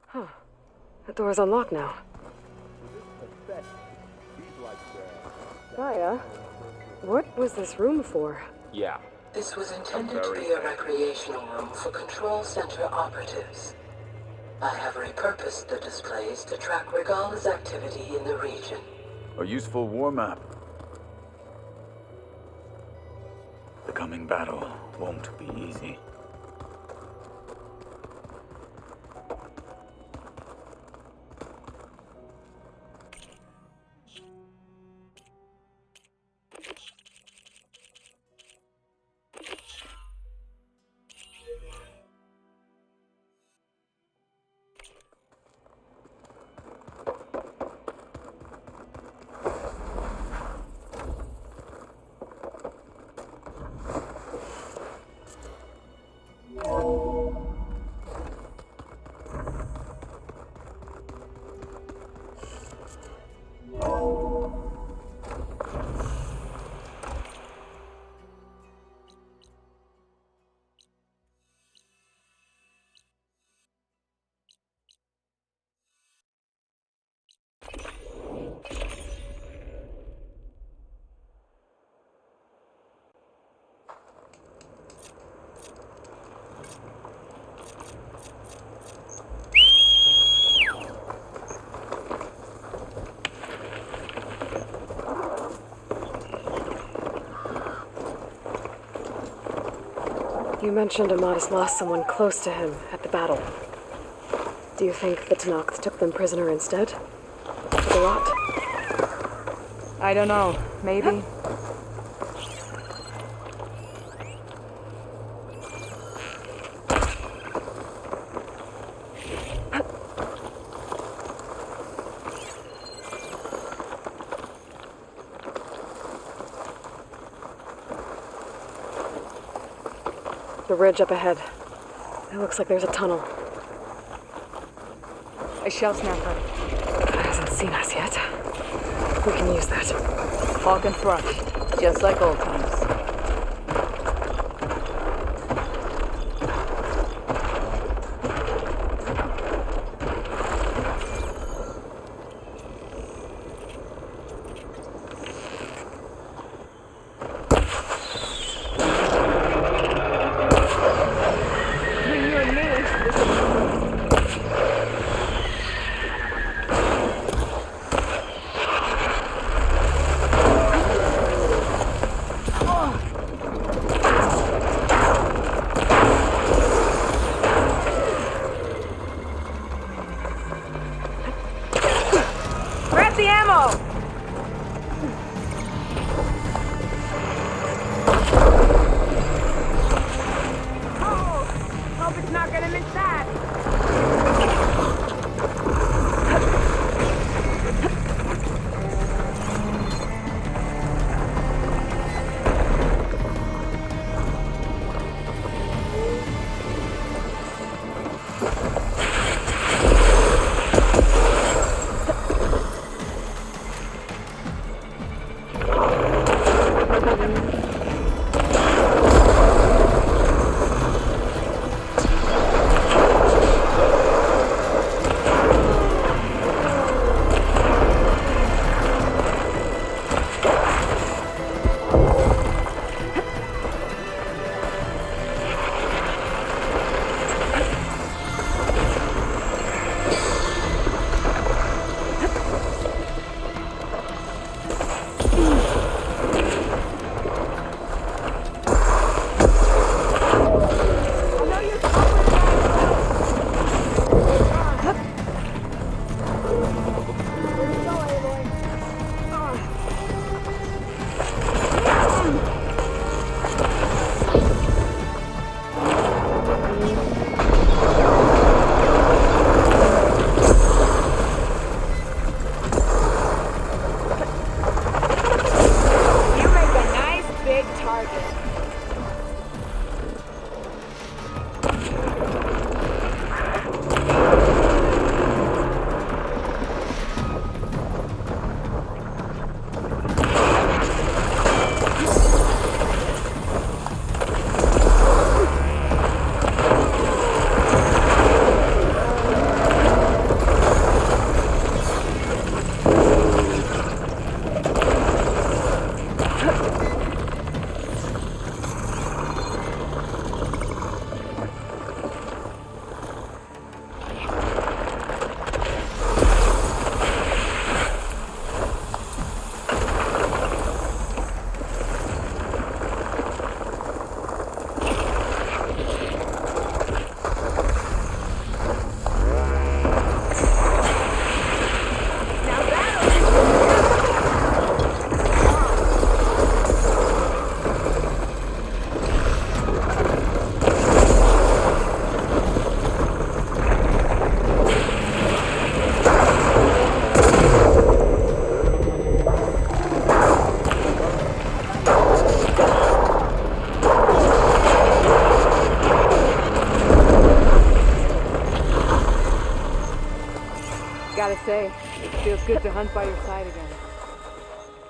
Huh. The door's unlocked now. Gaia, what was this room for? Yeah. This was intended to be a recreational room for Control Center operatives. I have repurposed the displays to track Regala's activity in the region. A useful war map. The coming battle won't be easy. You mentioned Amadis lost someone close to him at the battle. Do you think the Tanakhs took them prisoner instead? For the lot? I don't know. Maybe. The ridge up ahead. It looks like there's a tunnel. A shell snapper. Hasn't seen us yet. We can use that. Hawk and thrush. Just like old times. Grab the ammo! Oh, hope it's not gonna miss that. You make a nice big target. Gotta say, it feels good to hunt by your side again.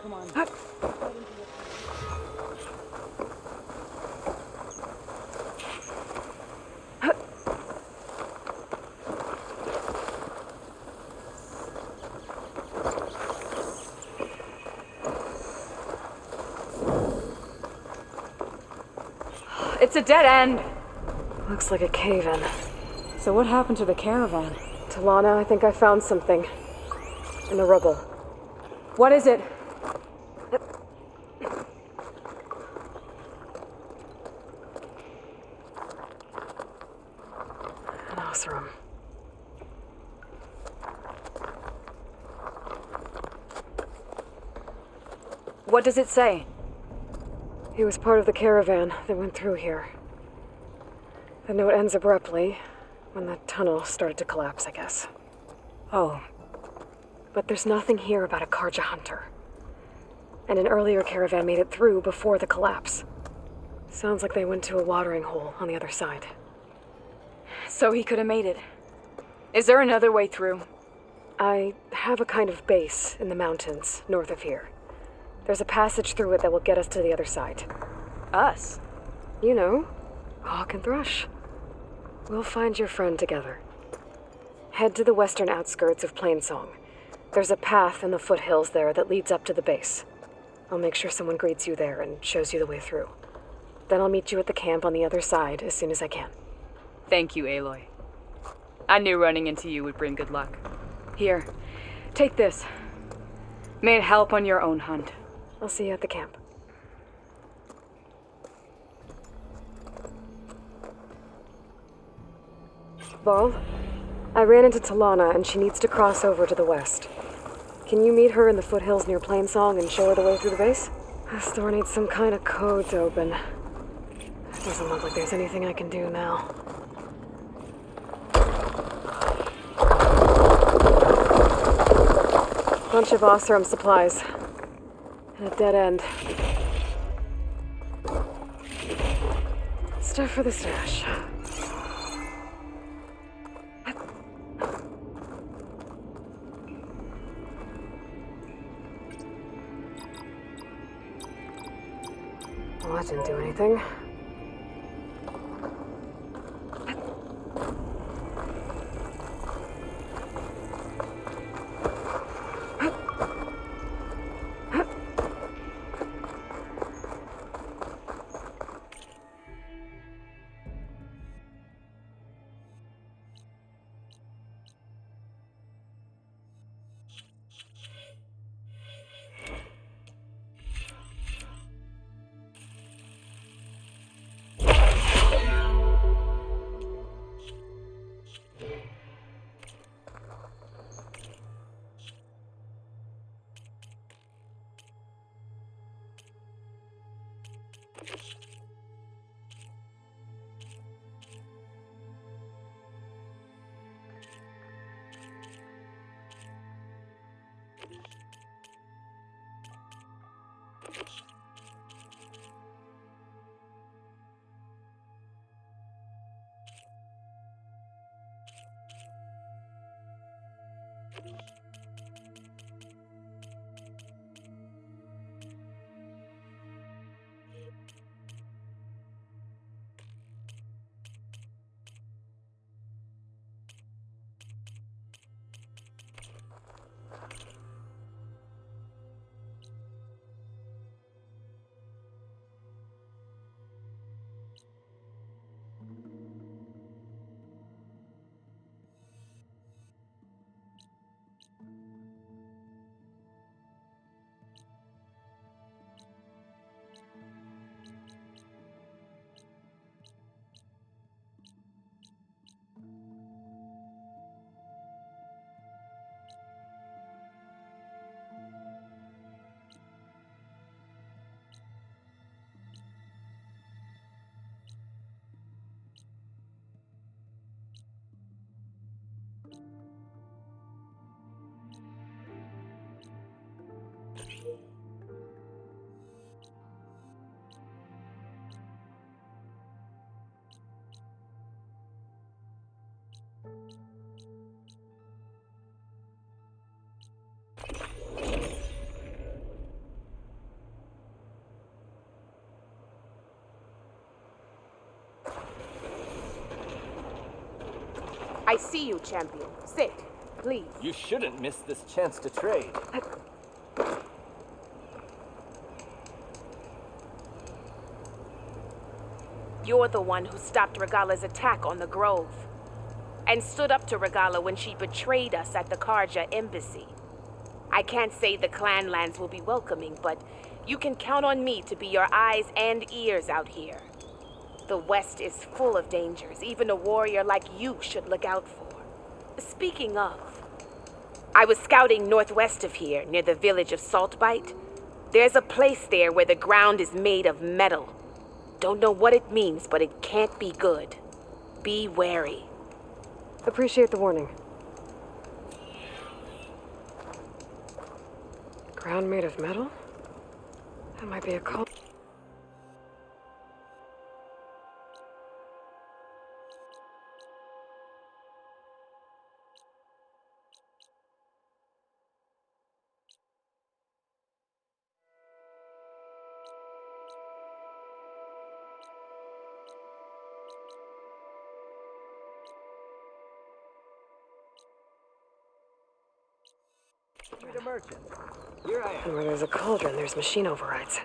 Come on. It's a dead end. Looks like a cave-in. So what happened to the caravan? Talana, I think I found something. In the rubble. What is it? What does it say? He was part of the caravan that went through here. The note ends abruptly when the tunnel started to collapse, I guess. Oh. But there's nothing here about a Karja hunter. And an earlier caravan made it through before the collapse. Sounds like they went to a watering hole on the other side. So he could have made it. Is there another way through? I have a kind of base in the mountains north of here. There's a passage through it that will get us to the other side. Us? You know, Hawk and Thrush. We'll find your friend together. Head to the western outskirts of Plainsong. There's a path in the foothills there that leads up to the base. I'll make sure someone greets you there and shows you the way through. Then I'll meet you at the camp on the other side as soon as I can. Thank you, Aloy. I knew running into you would bring good luck. Here, take this. May it help on your own hunt. I'll see you at the camp. Varl, I ran into Talana and she needs to cross over to the west. Can you meet her in the foothills near Plainsong and show her the way through the base? This door needs some kind of code to open. It doesn't look like there's anything I can do now. Bunch of Oseram supplies. And a dead end. Stuff for the stash. Well, that didn't do anything. I see you, champion. Sit, please. You shouldn't miss this chance to trade. You're the one who stopped Regala's attack on the Grove, and stood up to Regala when she betrayed us at the Karja embassy. I can't say the clan lands will be welcoming, but you can count on me to be your eyes and ears out here. The West is full of dangers even a warrior like you should look out for. Speaking of, I was scouting northwest of here, near the village of Saltbite. There's a place there where the ground is made of metal. Don't know what it means, but it can't be good. Be wary. Appreciate the warning. Ground made of metal? That might be a cult. The merchant. Here I am. And where there's a cauldron, there's machine overrides.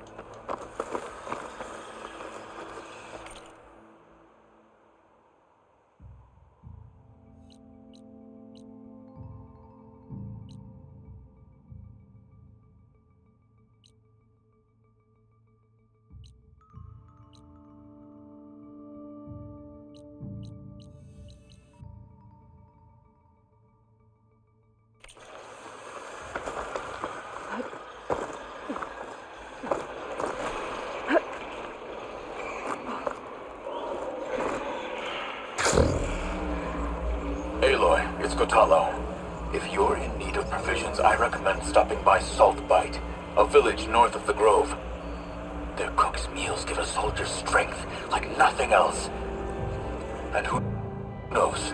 Aloy, it's Kotalo. If you're in need of provisions, I recommend stopping by Saltbite, a village north of the Grove. Their cook's meals give a soldier strength like nothing else. And who knows?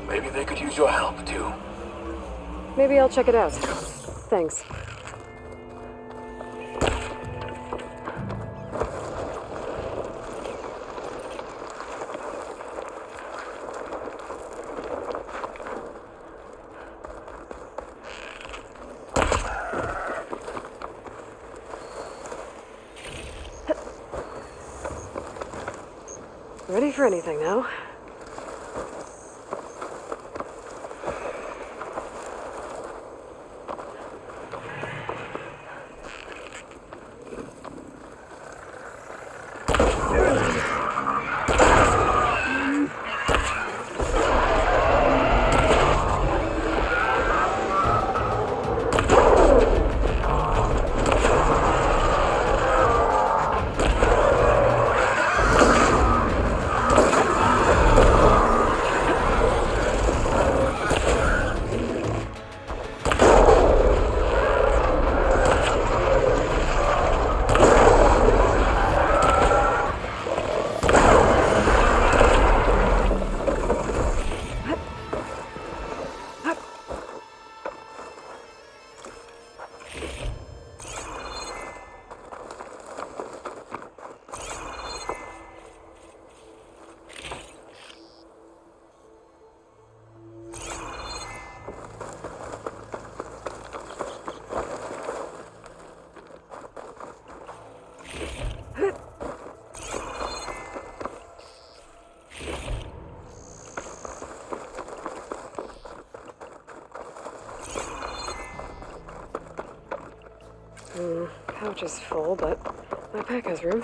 Maybe they could use your help, too. Maybe I'll check it out. Thanks. Ready for anything now? Pouch is full, but my pack has room.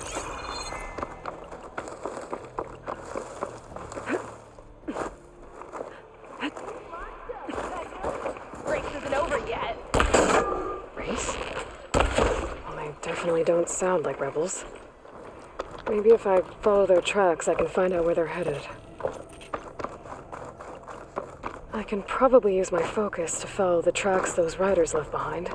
Race isn't over yet. Race? Well, they definitely don't sound like rebels. Maybe if I follow their tracks, I can find out where they're headed. I can probably use my focus to follow the tracks those riders left behind.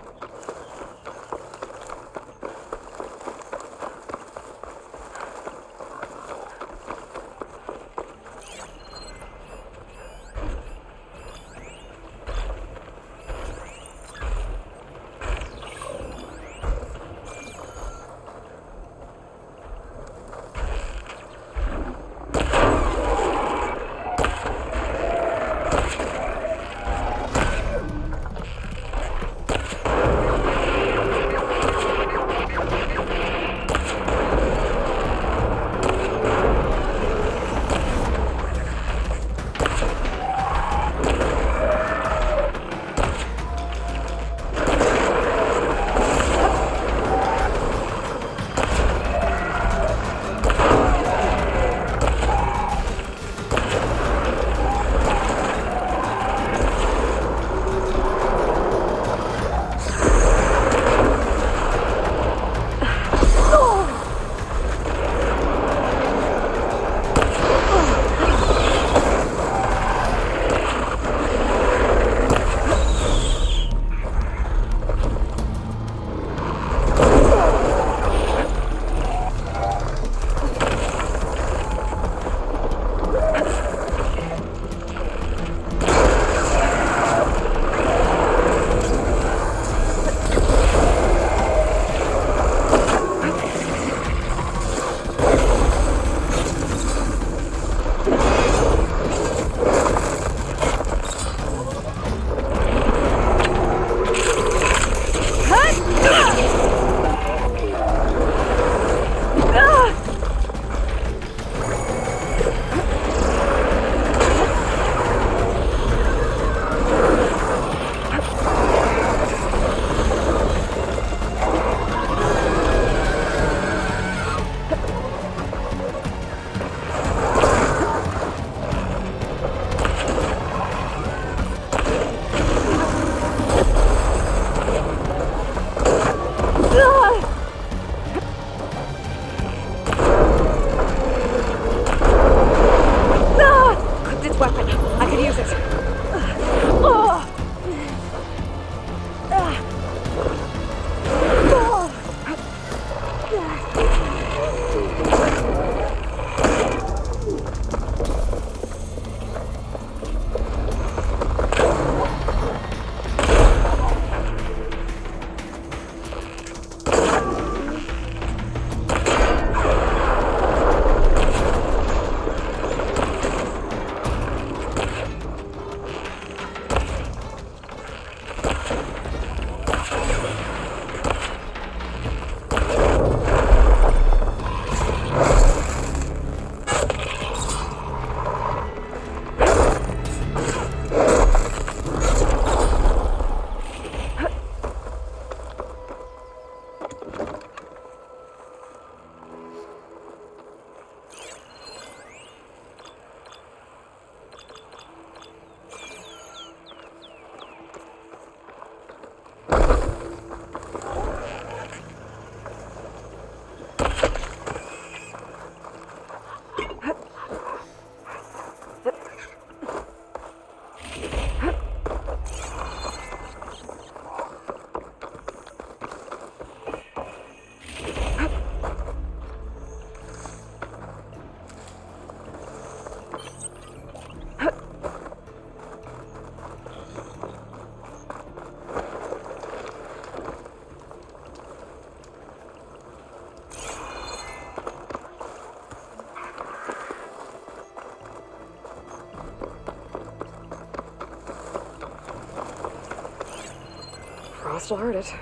still heard it.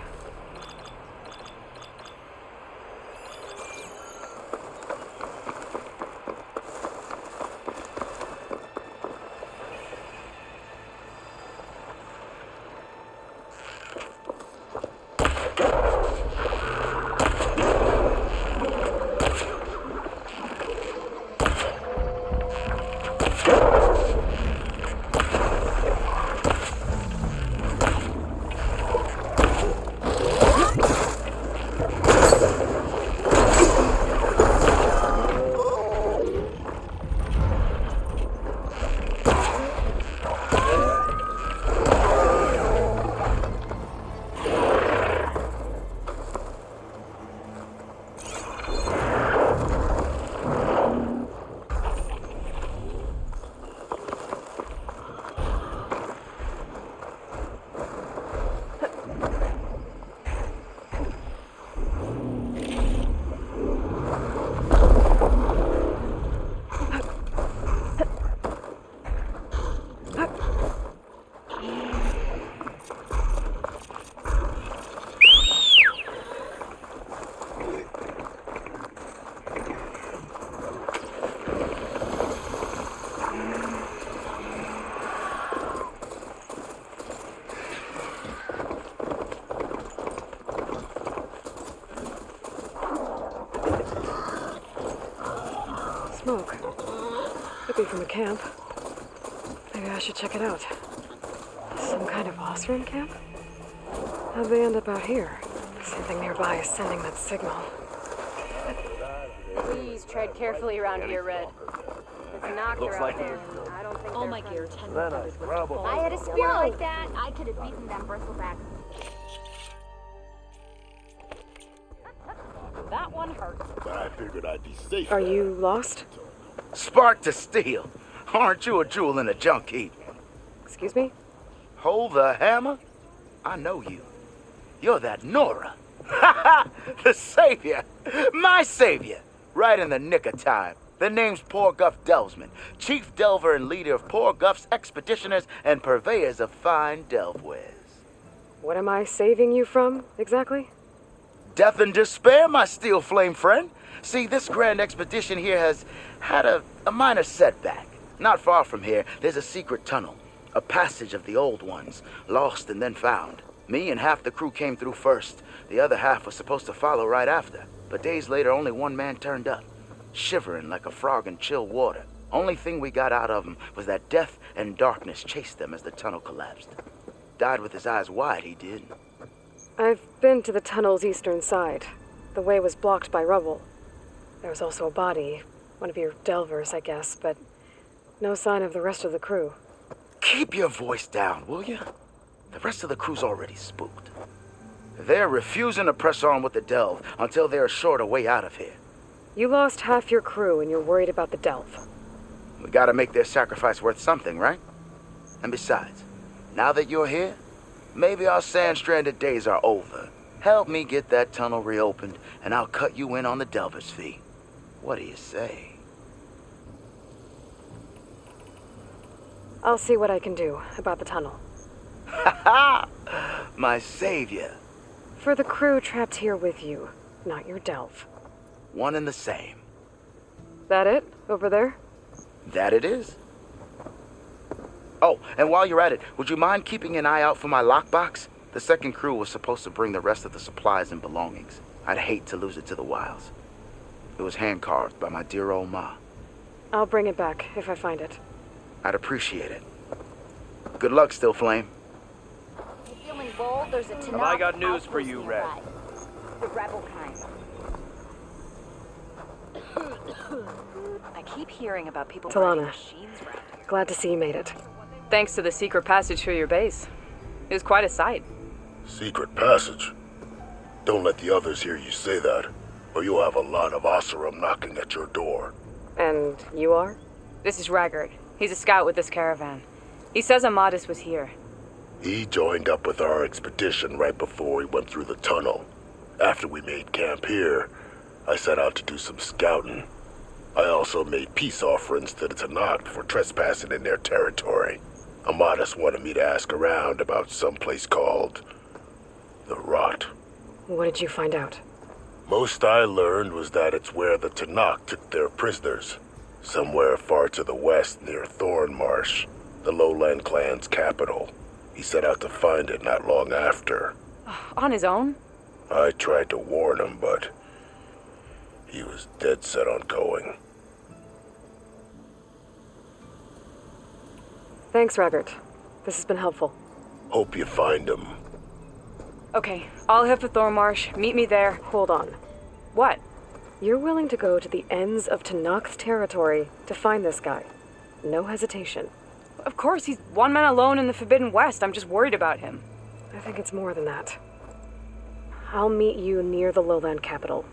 Smoke. Could be from the camp. Maybe I should check it out. Some kind of Osram camp? How'd they end up out here? Something nearby is sending that signal. Please tread carefully around here, Red. It's a knocker out there. I don't think all my gear 10 I had a spear like that. I could have beaten them bristleback. That one hurt. But I figured I'd be safe. Are you lost? Spark to steel. Aren't you a jewel in a junk heap? Excuse me? Hold the hammer? I know you. You're that Nora. Ha ha! The savior! My savior! Right in the nick of time. The name's Poor Guff Delvesman, chief delver and leader of Poor Guff's expeditioners and purveyors of fine delve wares. What am I saving you from, exactly? Death and despair, my steel flame friend. See, this grand expedition here has had a minor setback. Not far from here, there's a secret tunnel, a passage of the old ones, lost and then found. Me and half the crew came through first. The other half was supposed to follow right after. But days later, only one man turned up, shivering like a frog in chill water. Only thing we got out of him was that death and darkness chased them as the tunnel collapsed. Died with his eyes wide, he did. I've been to the tunnel's eastern side. The way was blocked by rubble. There was also a body, one of your delvers, I guess, but no sign of the rest of the crew. Keep your voice down, will you? The rest of the crew's already spooked. They're refusing to press on with the delve until they're assured a way out of here. You lost half your crew and you're worried about the delve. We gotta make their sacrifice worth something, right? And besides, now that you're here, maybe our sand-stranded days are over. Help me get that tunnel reopened, and I'll cut you in on the delver's fee. What do you say? I'll see what I can do about the tunnel. Ha ha! My savior. For the crew trapped here with you, not your delve. One and the same. That it? Over there? That it is. Oh, and while you're at it, would you mind keeping an eye out for my lockbox? The second crew was supposed to bring the rest of the supplies and belongings. I'd hate to lose it to the wilds. It was hand-carved by my dear old ma. I'll bring it back if I find it. I'd appreciate it. Good luck, Still Flame. You feeling bold? There's a Have I got news for you, Red? The rebel kind. I keep hearing about people Talana, machines around here. glad to see you made it. Thanks to the secret passage through your base. It was quite a sight. Secret passage? Don't let the others hear you say that, or you'll have a lot of Oseram knocking at your door. And you are? This is Raggard. He's a scout with this caravan. He says Amadis was here. He joined up with our expedition right before we went through the tunnel. After we made camp here, I set out to do some scouting. I also made peace offerings to the Tanakh for trespassing in their territory. Amadis wanted me to ask around about some place called The rot. What did you find out? Most I learned was that it's where the Tanakh took their prisoners. Somewhere far to the west near Thornmarsh, the Lowland clan's capital. He set out to find it not long after. On his own? I tried to warn him, but he was dead set on going. Thanks, Raggart. This has been helpful. Hope you find him. Okay, I'll head for Thornmarsh. Meet me there. Hold on. What? You're willing to go to the ends of Tanakh's territory to find this guy. No hesitation. Of course, he's one man alone in the Forbidden West. I'm just worried about him. I think it's more than that. I'll meet you near the lowland capital.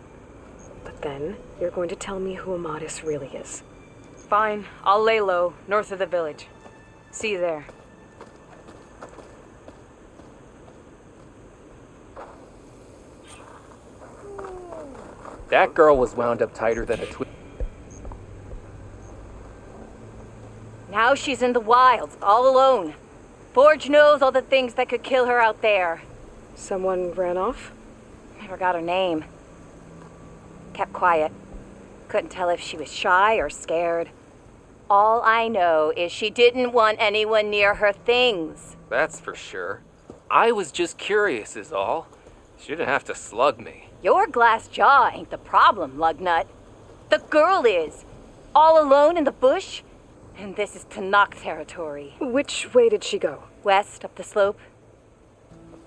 But then, you're going to tell me who Amadis really is. Fine. I'll lay low, north of the village. See you there. That girl was wound up tighter than a twig. Now she's in the wilds, all alone. Forge knows all the things that could kill her out there. Someone ran off? Never got her name. Kept quiet. Couldn't tell if she was shy or scared. All I know is she didn't want anyone near her things. That's for sure. I was just curious is all. She didn't have to slug me. Your glass jaw ain't the problem, lugnut. The girl is. All alone in the bush. And this is Tanakh territory. Which way did she go? West, up the slope.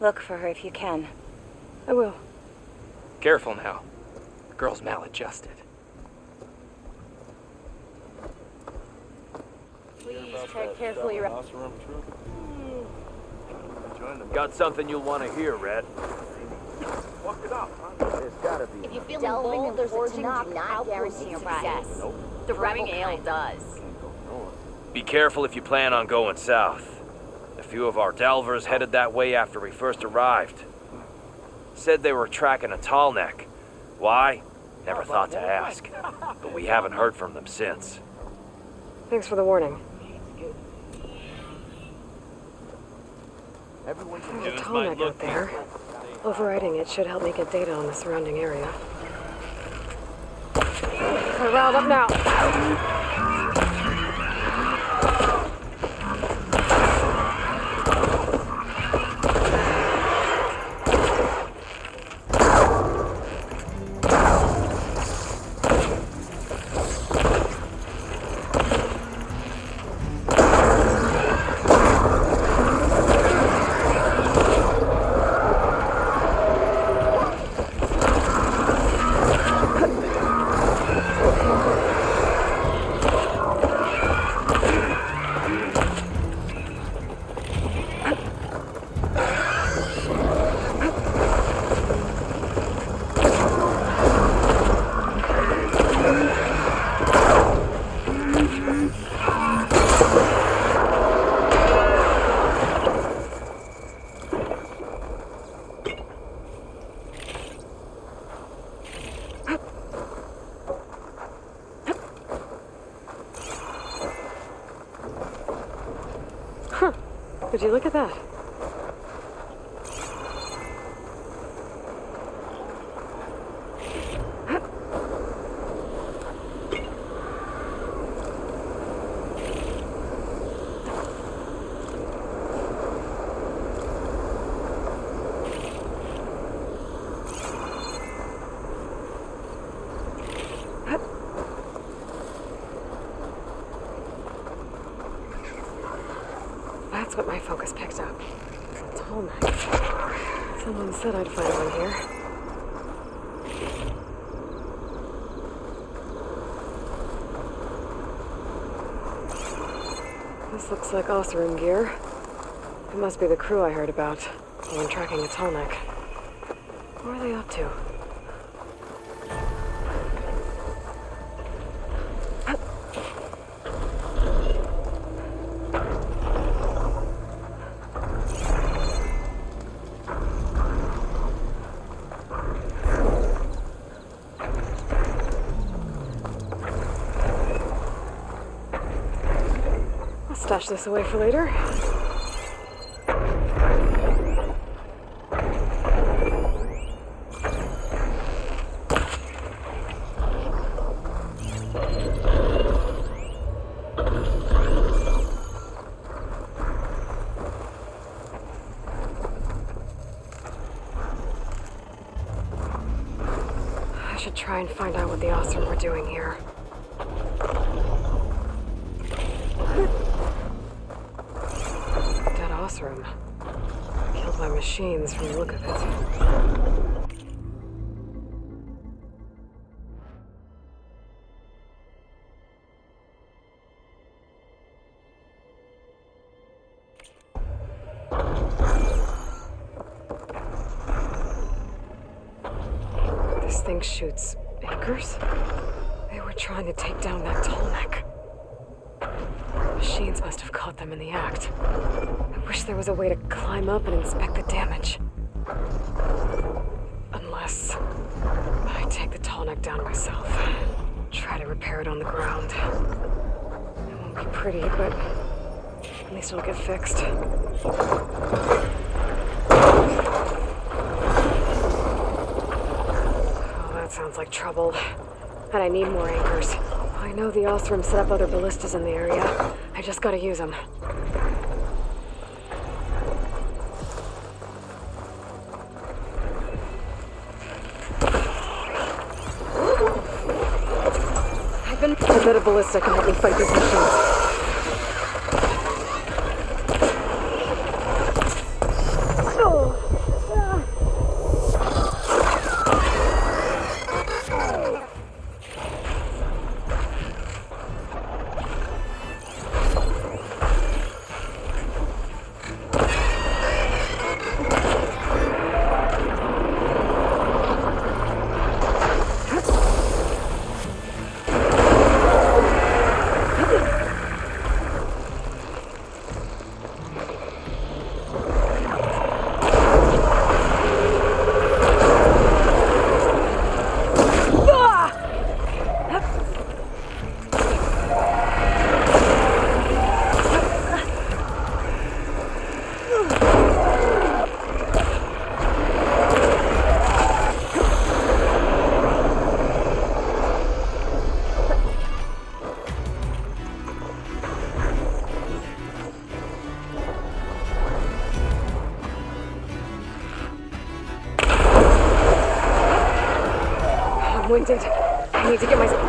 Look for her if you can. I will. Careful now. The girl's maladjusted. Please tread carefully around. Got something you'll want to hear, Red. Walk it up, huh? There's gotta be. If you're feeling bold, there's a Tanakh, do not guarantee success. Nope. The rubbing ale does. Be careful if you plan on going south. A few of our delvers headed that way after we first arrived. Said they were tracking a tall neck. Why? Never thought to ask. But we haven't heard from them since. Thanks for the warning. There's a tall neck out there. Overriding it should help me get data on the surrounding area. We're riled up now. Would you look at that? That's what my focus picked up. It's a tall neck. Someone said I'd find one here. This looks like Oseram gear. It must be the crew I heard about. The one tracking a tall neck. What are they up to? Stash this away for later. should try and find out what the Osram were doing here. Dead Osram. Killed by machines from the look of it. This thing shoots anchors? They were trying to take down that tall neck. Machines must have caught them in the act. I wish there was a way to climb up and inspect the damage. Unless I take the tall neck down myself. Try to repair it on the ground. It won't be pretty, but at least it'll get fixed. That sounds like trouble. And I need more anchors. I know the Osram set up other ballistas in the area. I just gotta use them. I bet a ballista can help me fight these machines. I'm winded. I need to get myself...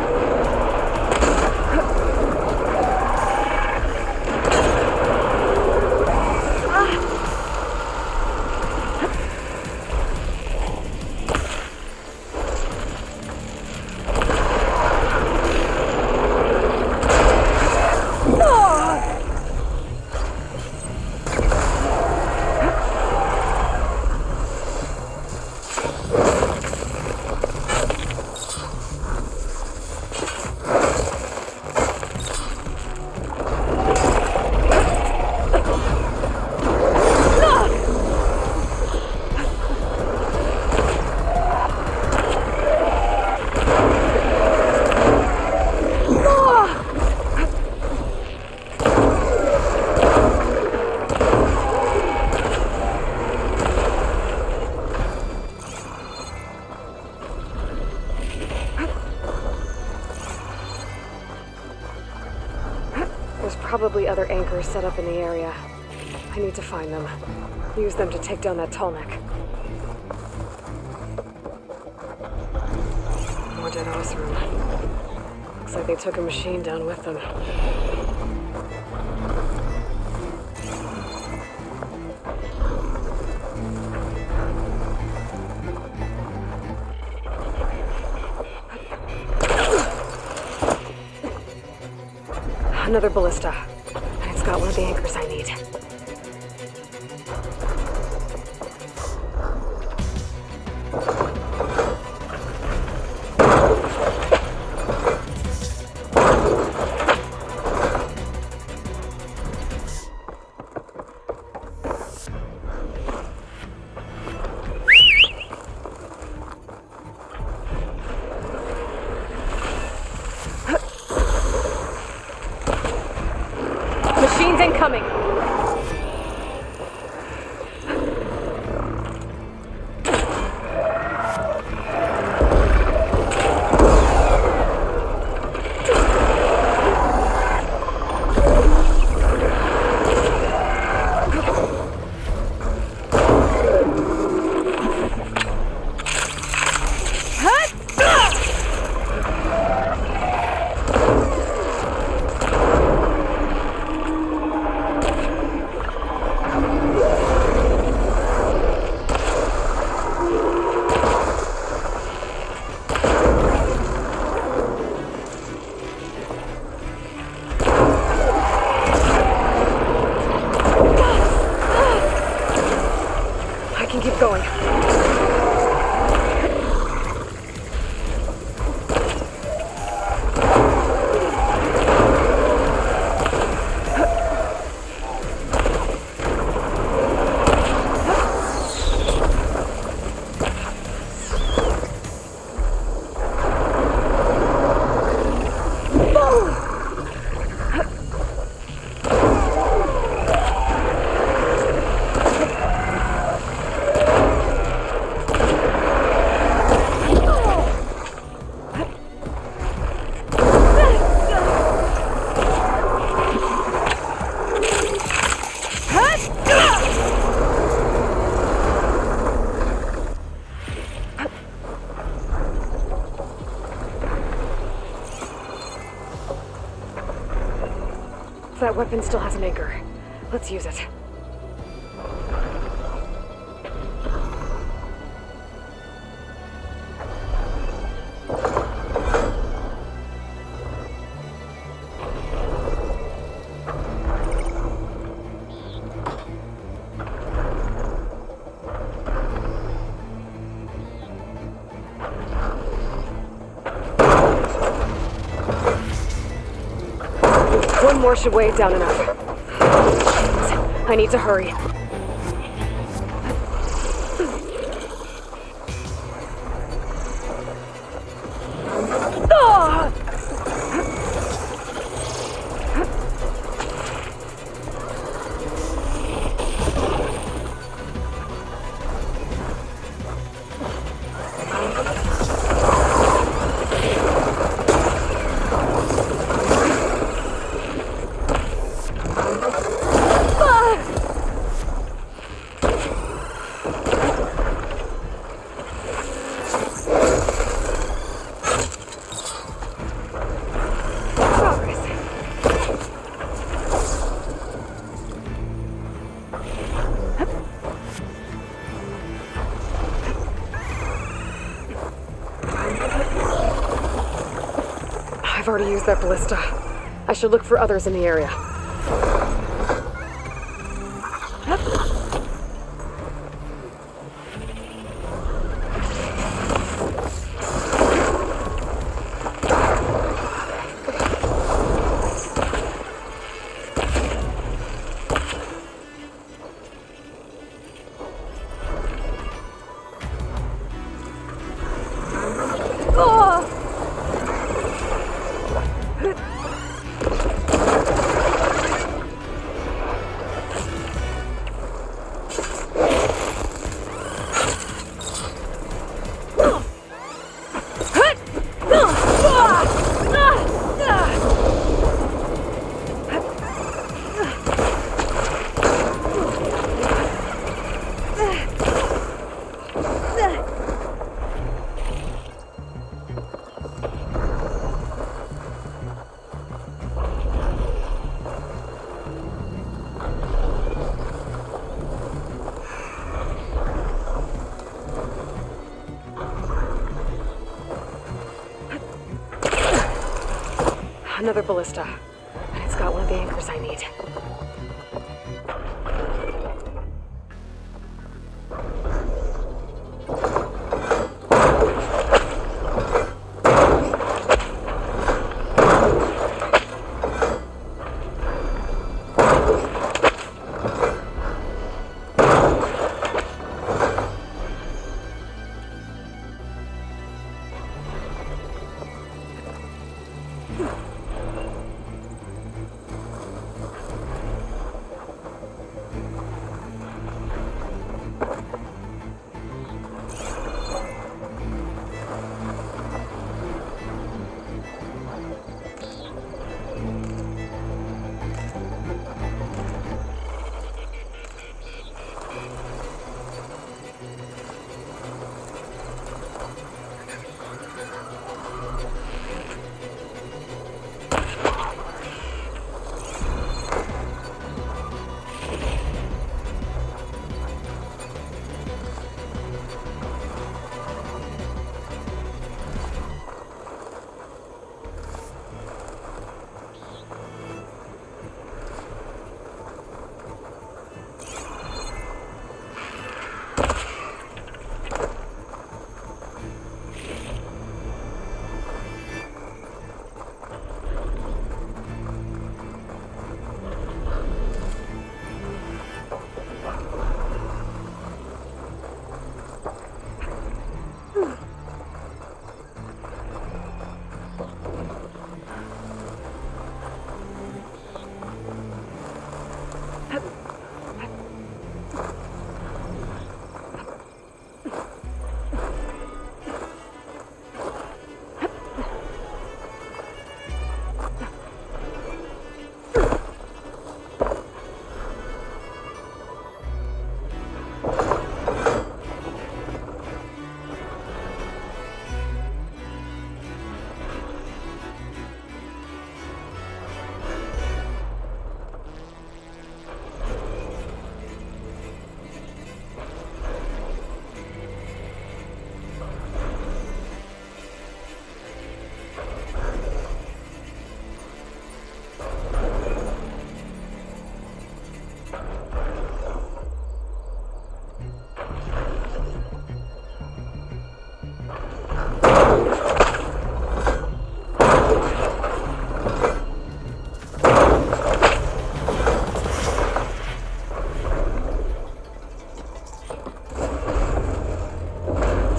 There's probably other anchors set up in the area. I need to find them. Use them to take down that tall neck. More dead Osram. Looks like they took a machine down with them. Another ballista. And it's got one of the anchors I need. Machines incoming! Huh? That weapon still has an anchor. Let's use it. One more should weigh it down enough. I need to hurry. I've already used that ballista. I should look for others in the area. Another ballista. And it's got one of the anchors I need.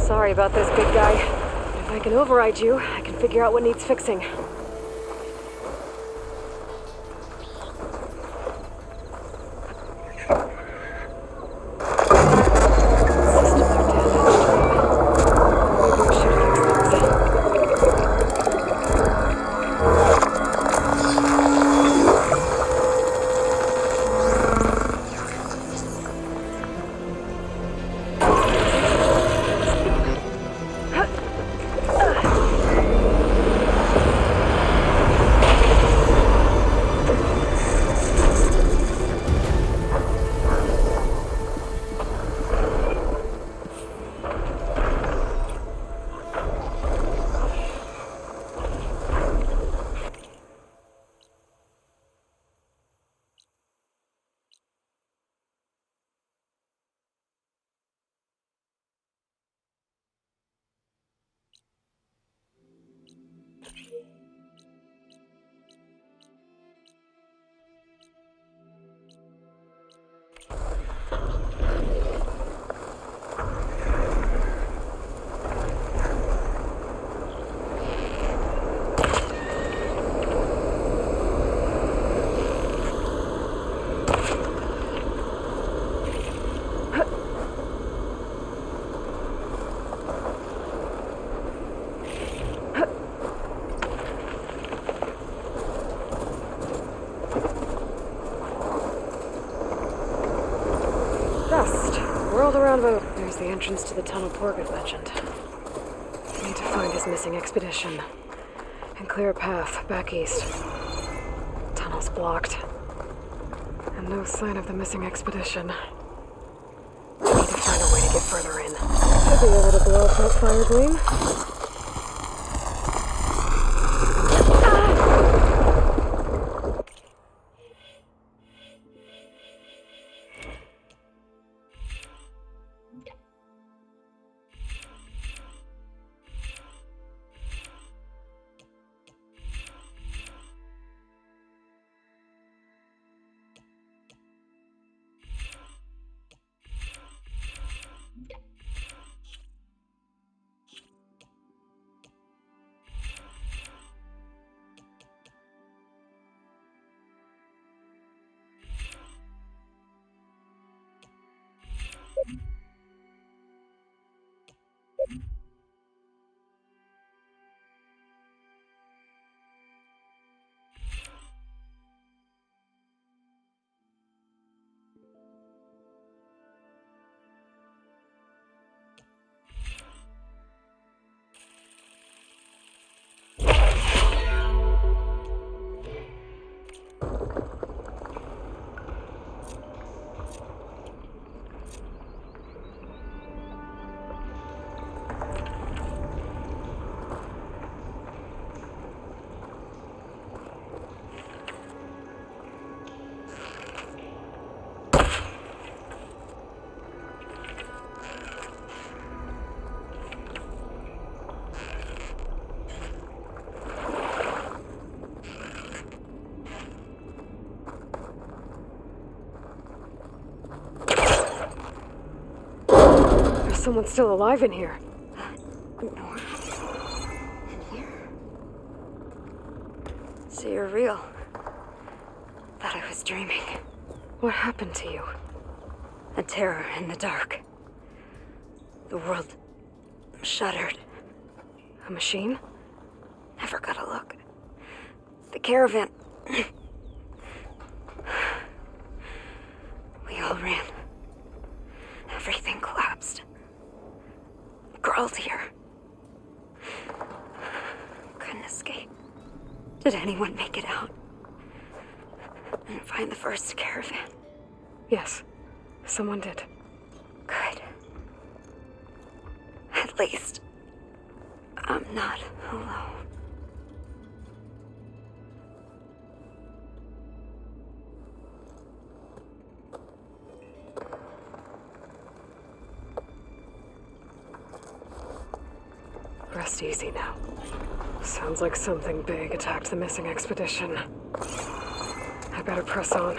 Sorry about this, big guy. If I can override you, I can figure out what needs fixing. There's the entrance to the tunnel Torgut mentioned. I need to find his missing expedition and clear a path back east. Tunnel's blocked. And no sign of the missing expedition. I need to find a way to get further in. Should be able to blow up that fire gleam. Someone's still alive in here. In here? So you're real. Thought I was dreaming. What happened to you? A terror in the dark. The world shuddered. A machine? Never got a look. The caravan. We all ran. Everything collapsed. Crawled here. Couldn't escape. Did anyone make it out? And find the first caravan? Yes, someone did. Good. At least, I'm not alone. Rest easy now. Sounds like something big attacked the missing expedition. I better press on.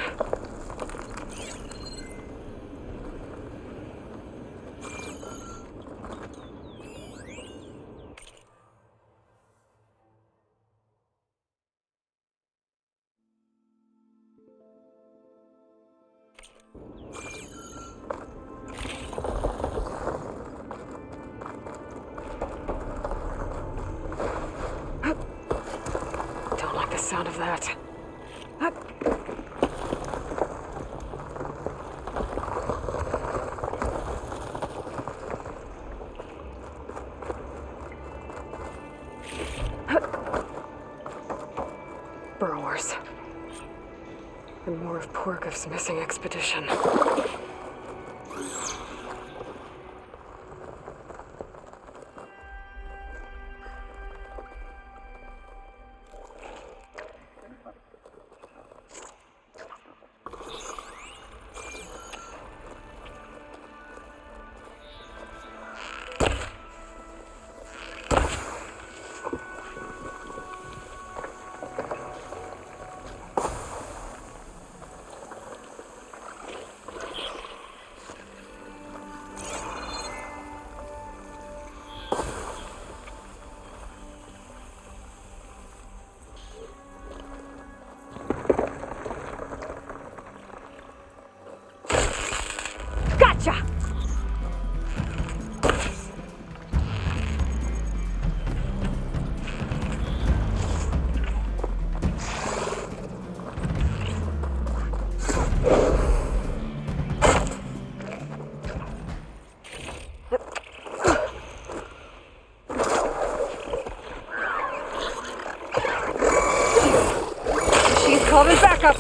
sound of that. Burrowers. And more of Porkov's missing expedition. Gotcha! She's calling backup!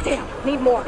Damn, need more.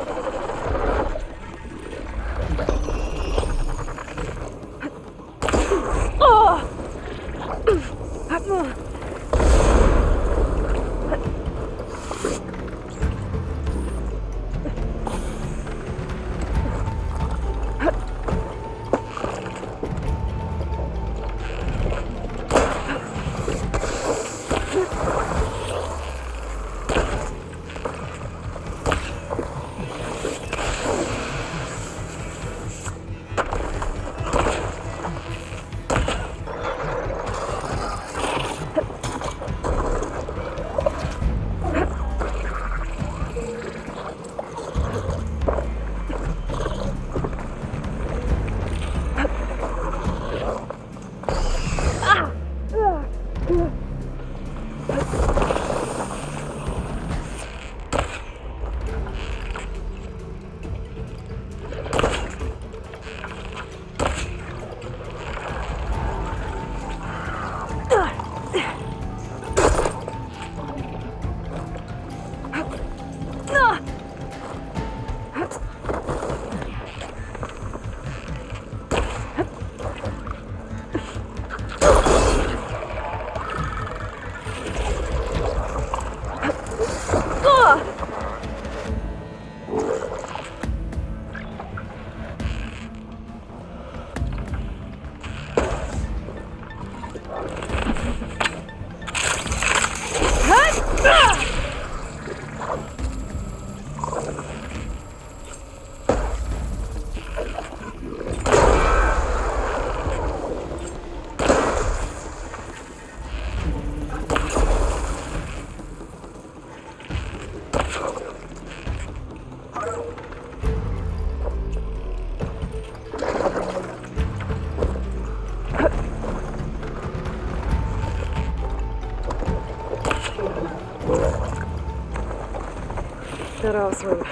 That Othram.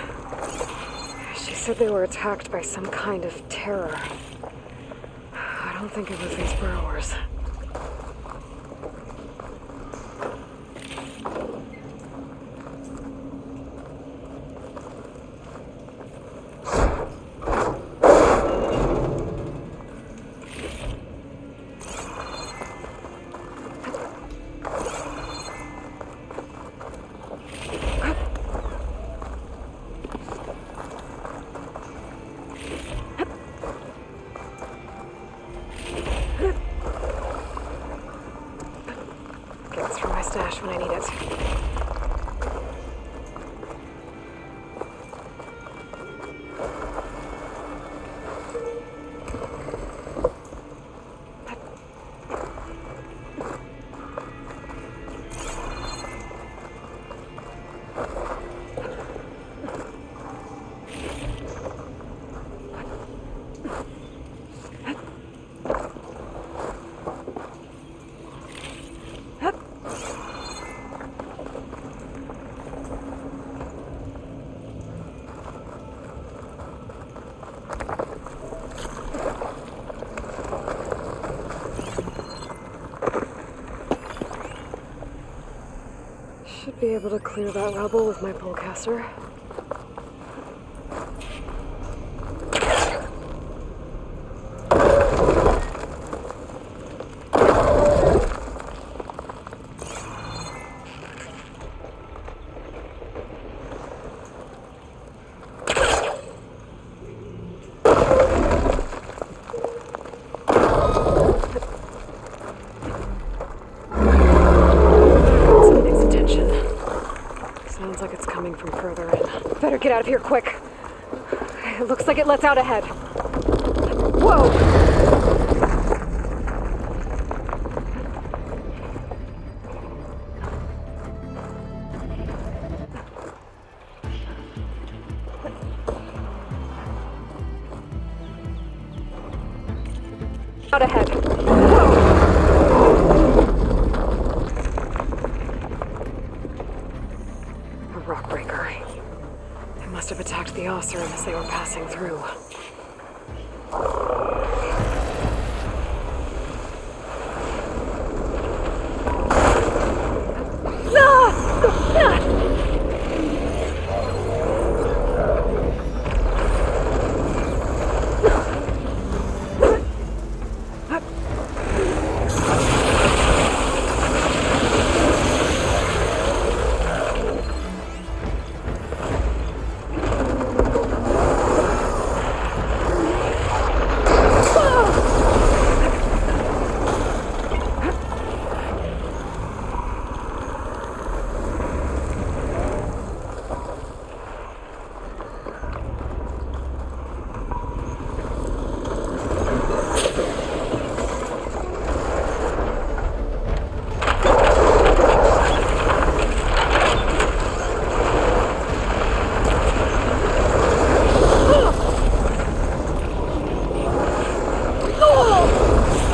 She said they were attacked by some kind of terror. don't think it was these burrowers. Get this from my stash when I need it. Should be able to clear that rubble with my pullcaster. Sounds like it's coming from further in. Better get out of here quick. It looks like it lets out ahead. Whoa! Out ahead. A rock breaker. They must have attacked the Oseram as they were passing through.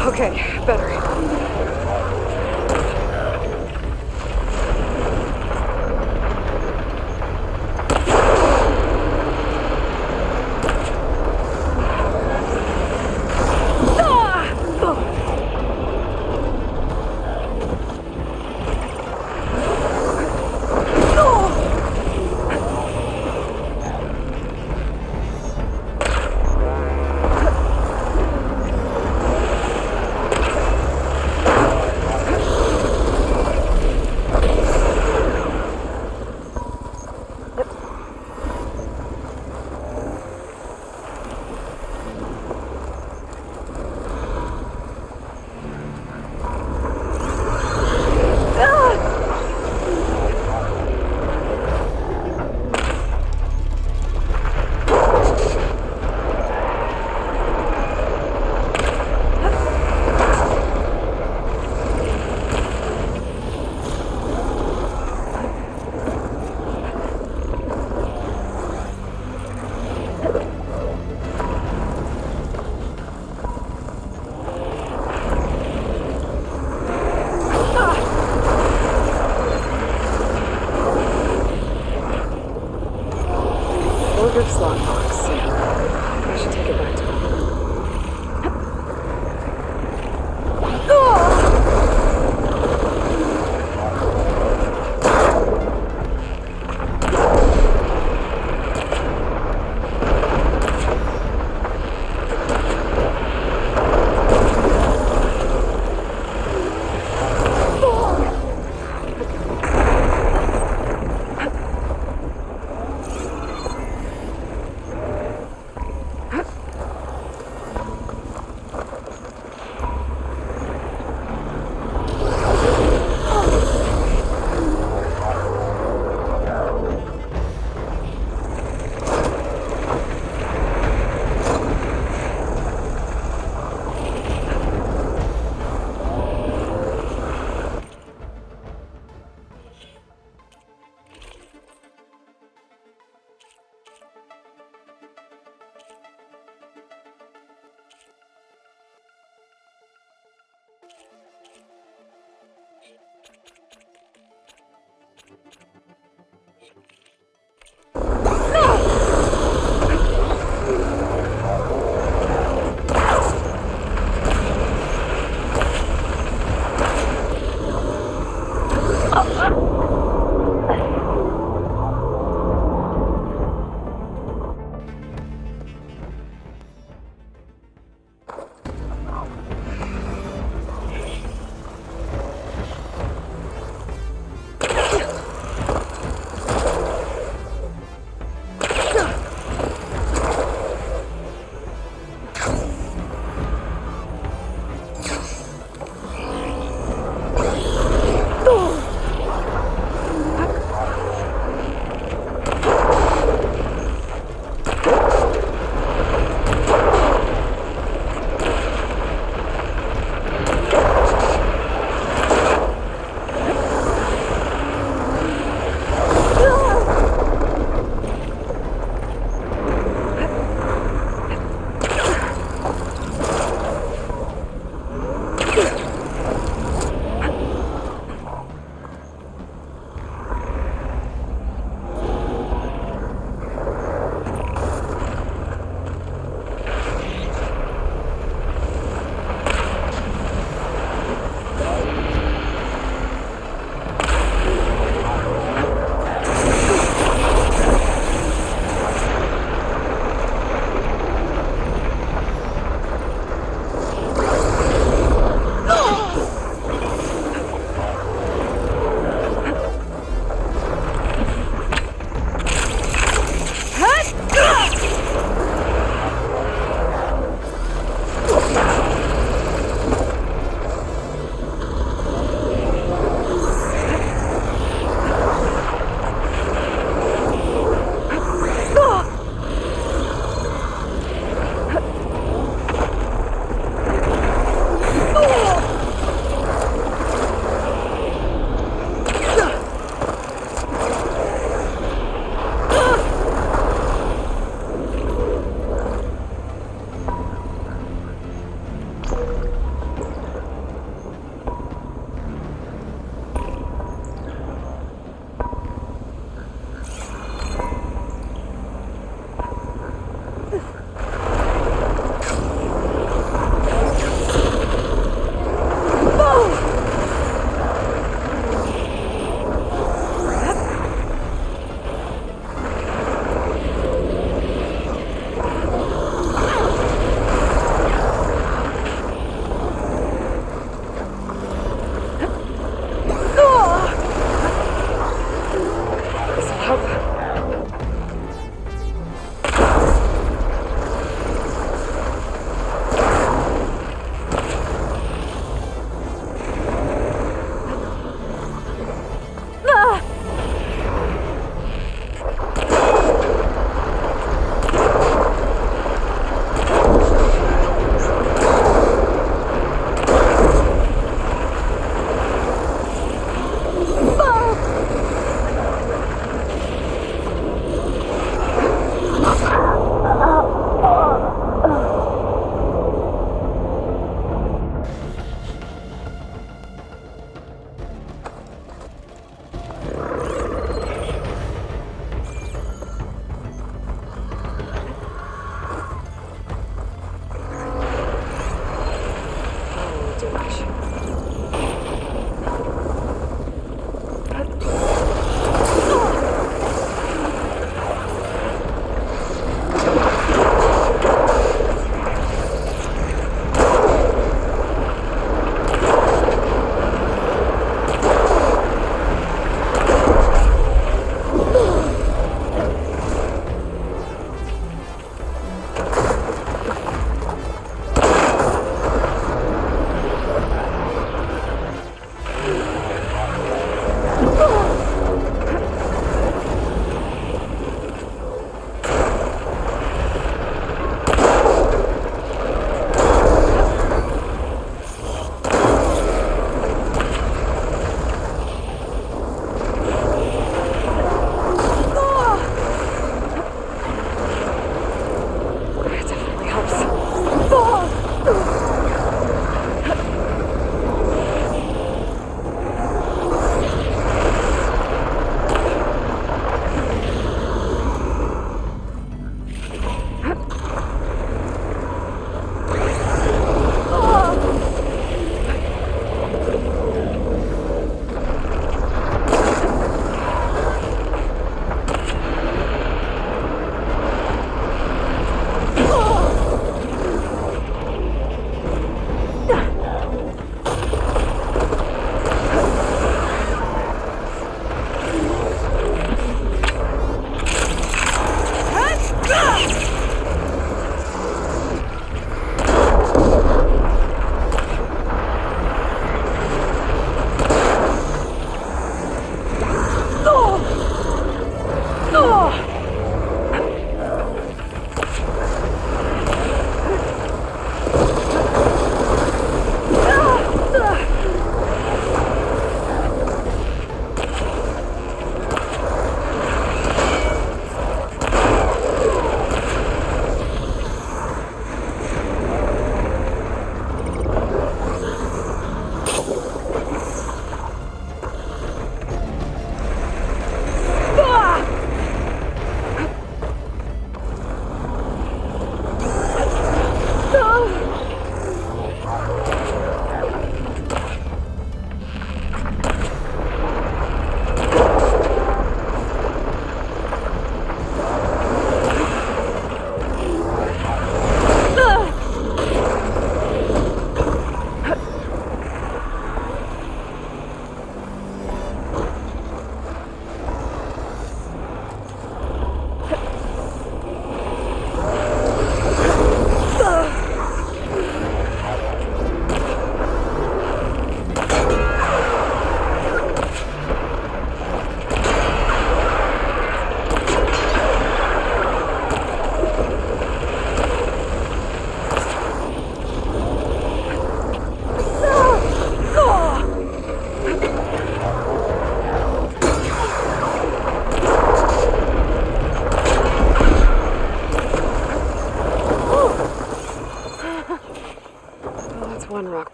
Okay, better. Slot box. I should take it back to him.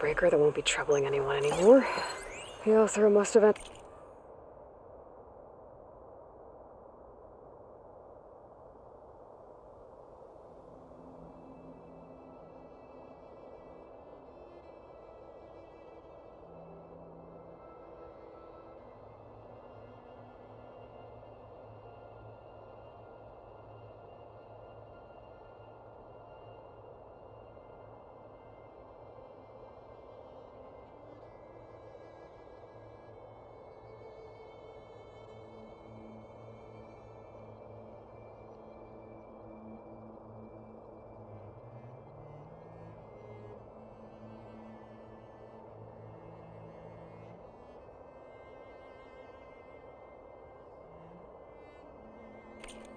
breaker that won't be troubling anyone anymore. He also must have...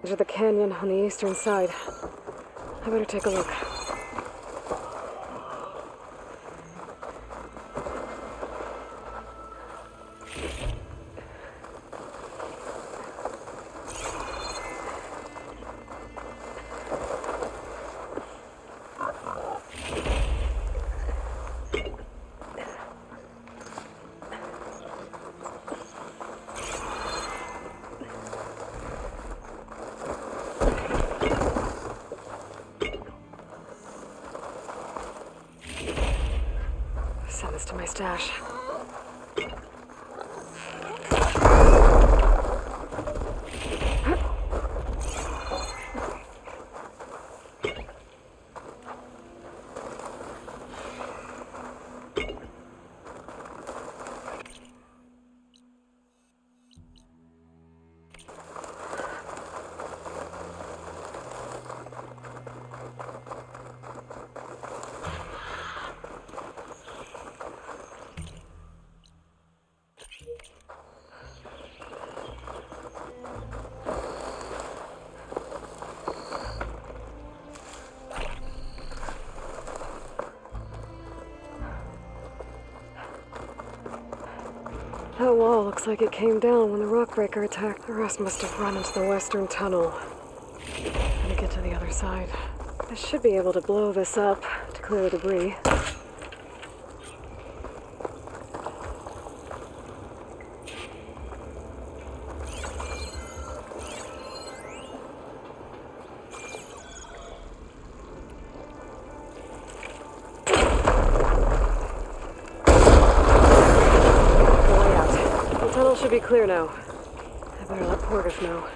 Into the canyon on the eastern side. I better take a look. Send this to my stash. That wall looks like it came down when the rockbreaker attacked. The rest must have run into the western tunnel. Let me get to the other side. I should be able to blow this up to clear the debris. Should be clear now. I better let Portis know.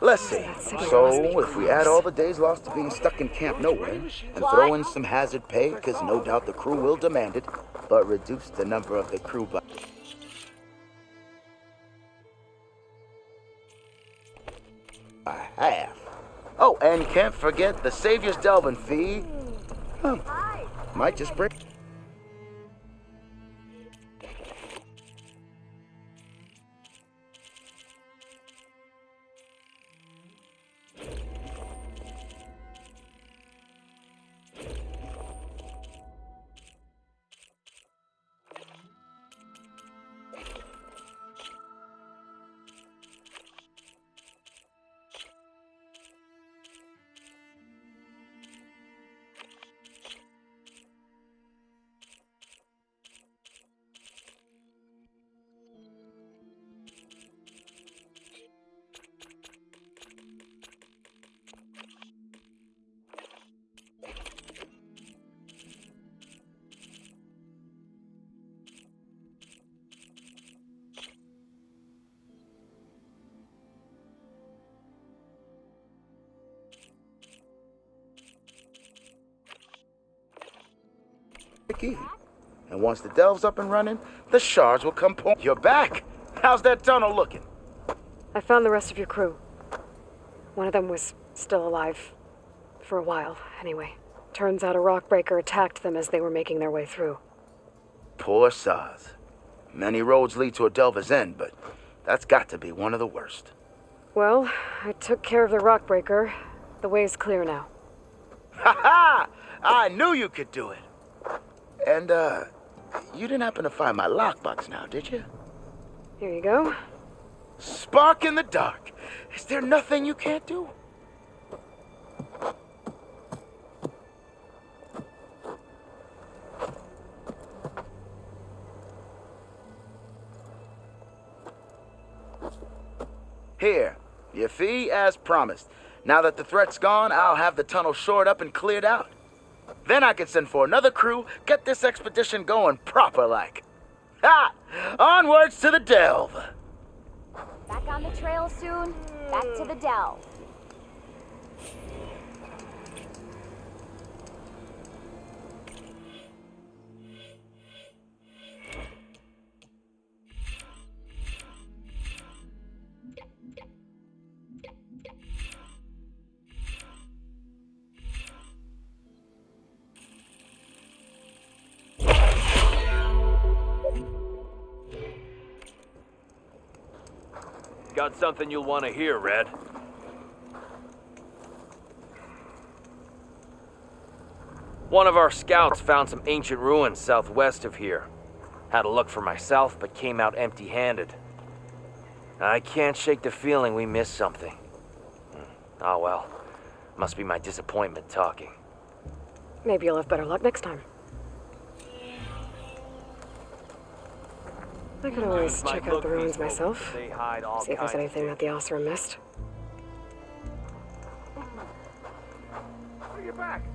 Let's see. So, if we add all the days lost to being stuck in Camp Nowhere, and throw in some hazard pay, because no doubt the crew will demand it, but reduce the number of the crew by half. Oh, and can't forget the Savior's Delvin fee. Might just bring... key. And once the delve's up and running, the shards will come pour. You're back! How's that tunnel looking? I found the rest of your crew. One of them was still alive. For a while, anyway. Turns out a rockbreaker attacked them as they were making their way through. Poor Saz. Many roads lead to a Delver's End, but that's got to be one of the worst. Well, I took care of the rockbreaker. The way's clear now. Ha ha! I knew you could do it. And, you didn't happen to find my lockbox now, did you? Here you go. Spark in the dark. Is there nothing you can't do? Here, your fee as promised. Now that the threat's gone, I'll have the tunnel shored up and cleared out. Then I can send for another crew, get this expedition going proper-like. Ha! Onwards to the delve! Back on the trail soon. Back to the delve. Got something you'll want to hear, Red. One of our scouts found some ancient ruins southwest of here. Had a look for myself, but came out empty-handed. I can't shake the feeling we missed something. Oh well, must be my disappointment talking. Maybe you'll have better luck next time. I could always check out the ruins myself. See if there's anything that the Osram missed.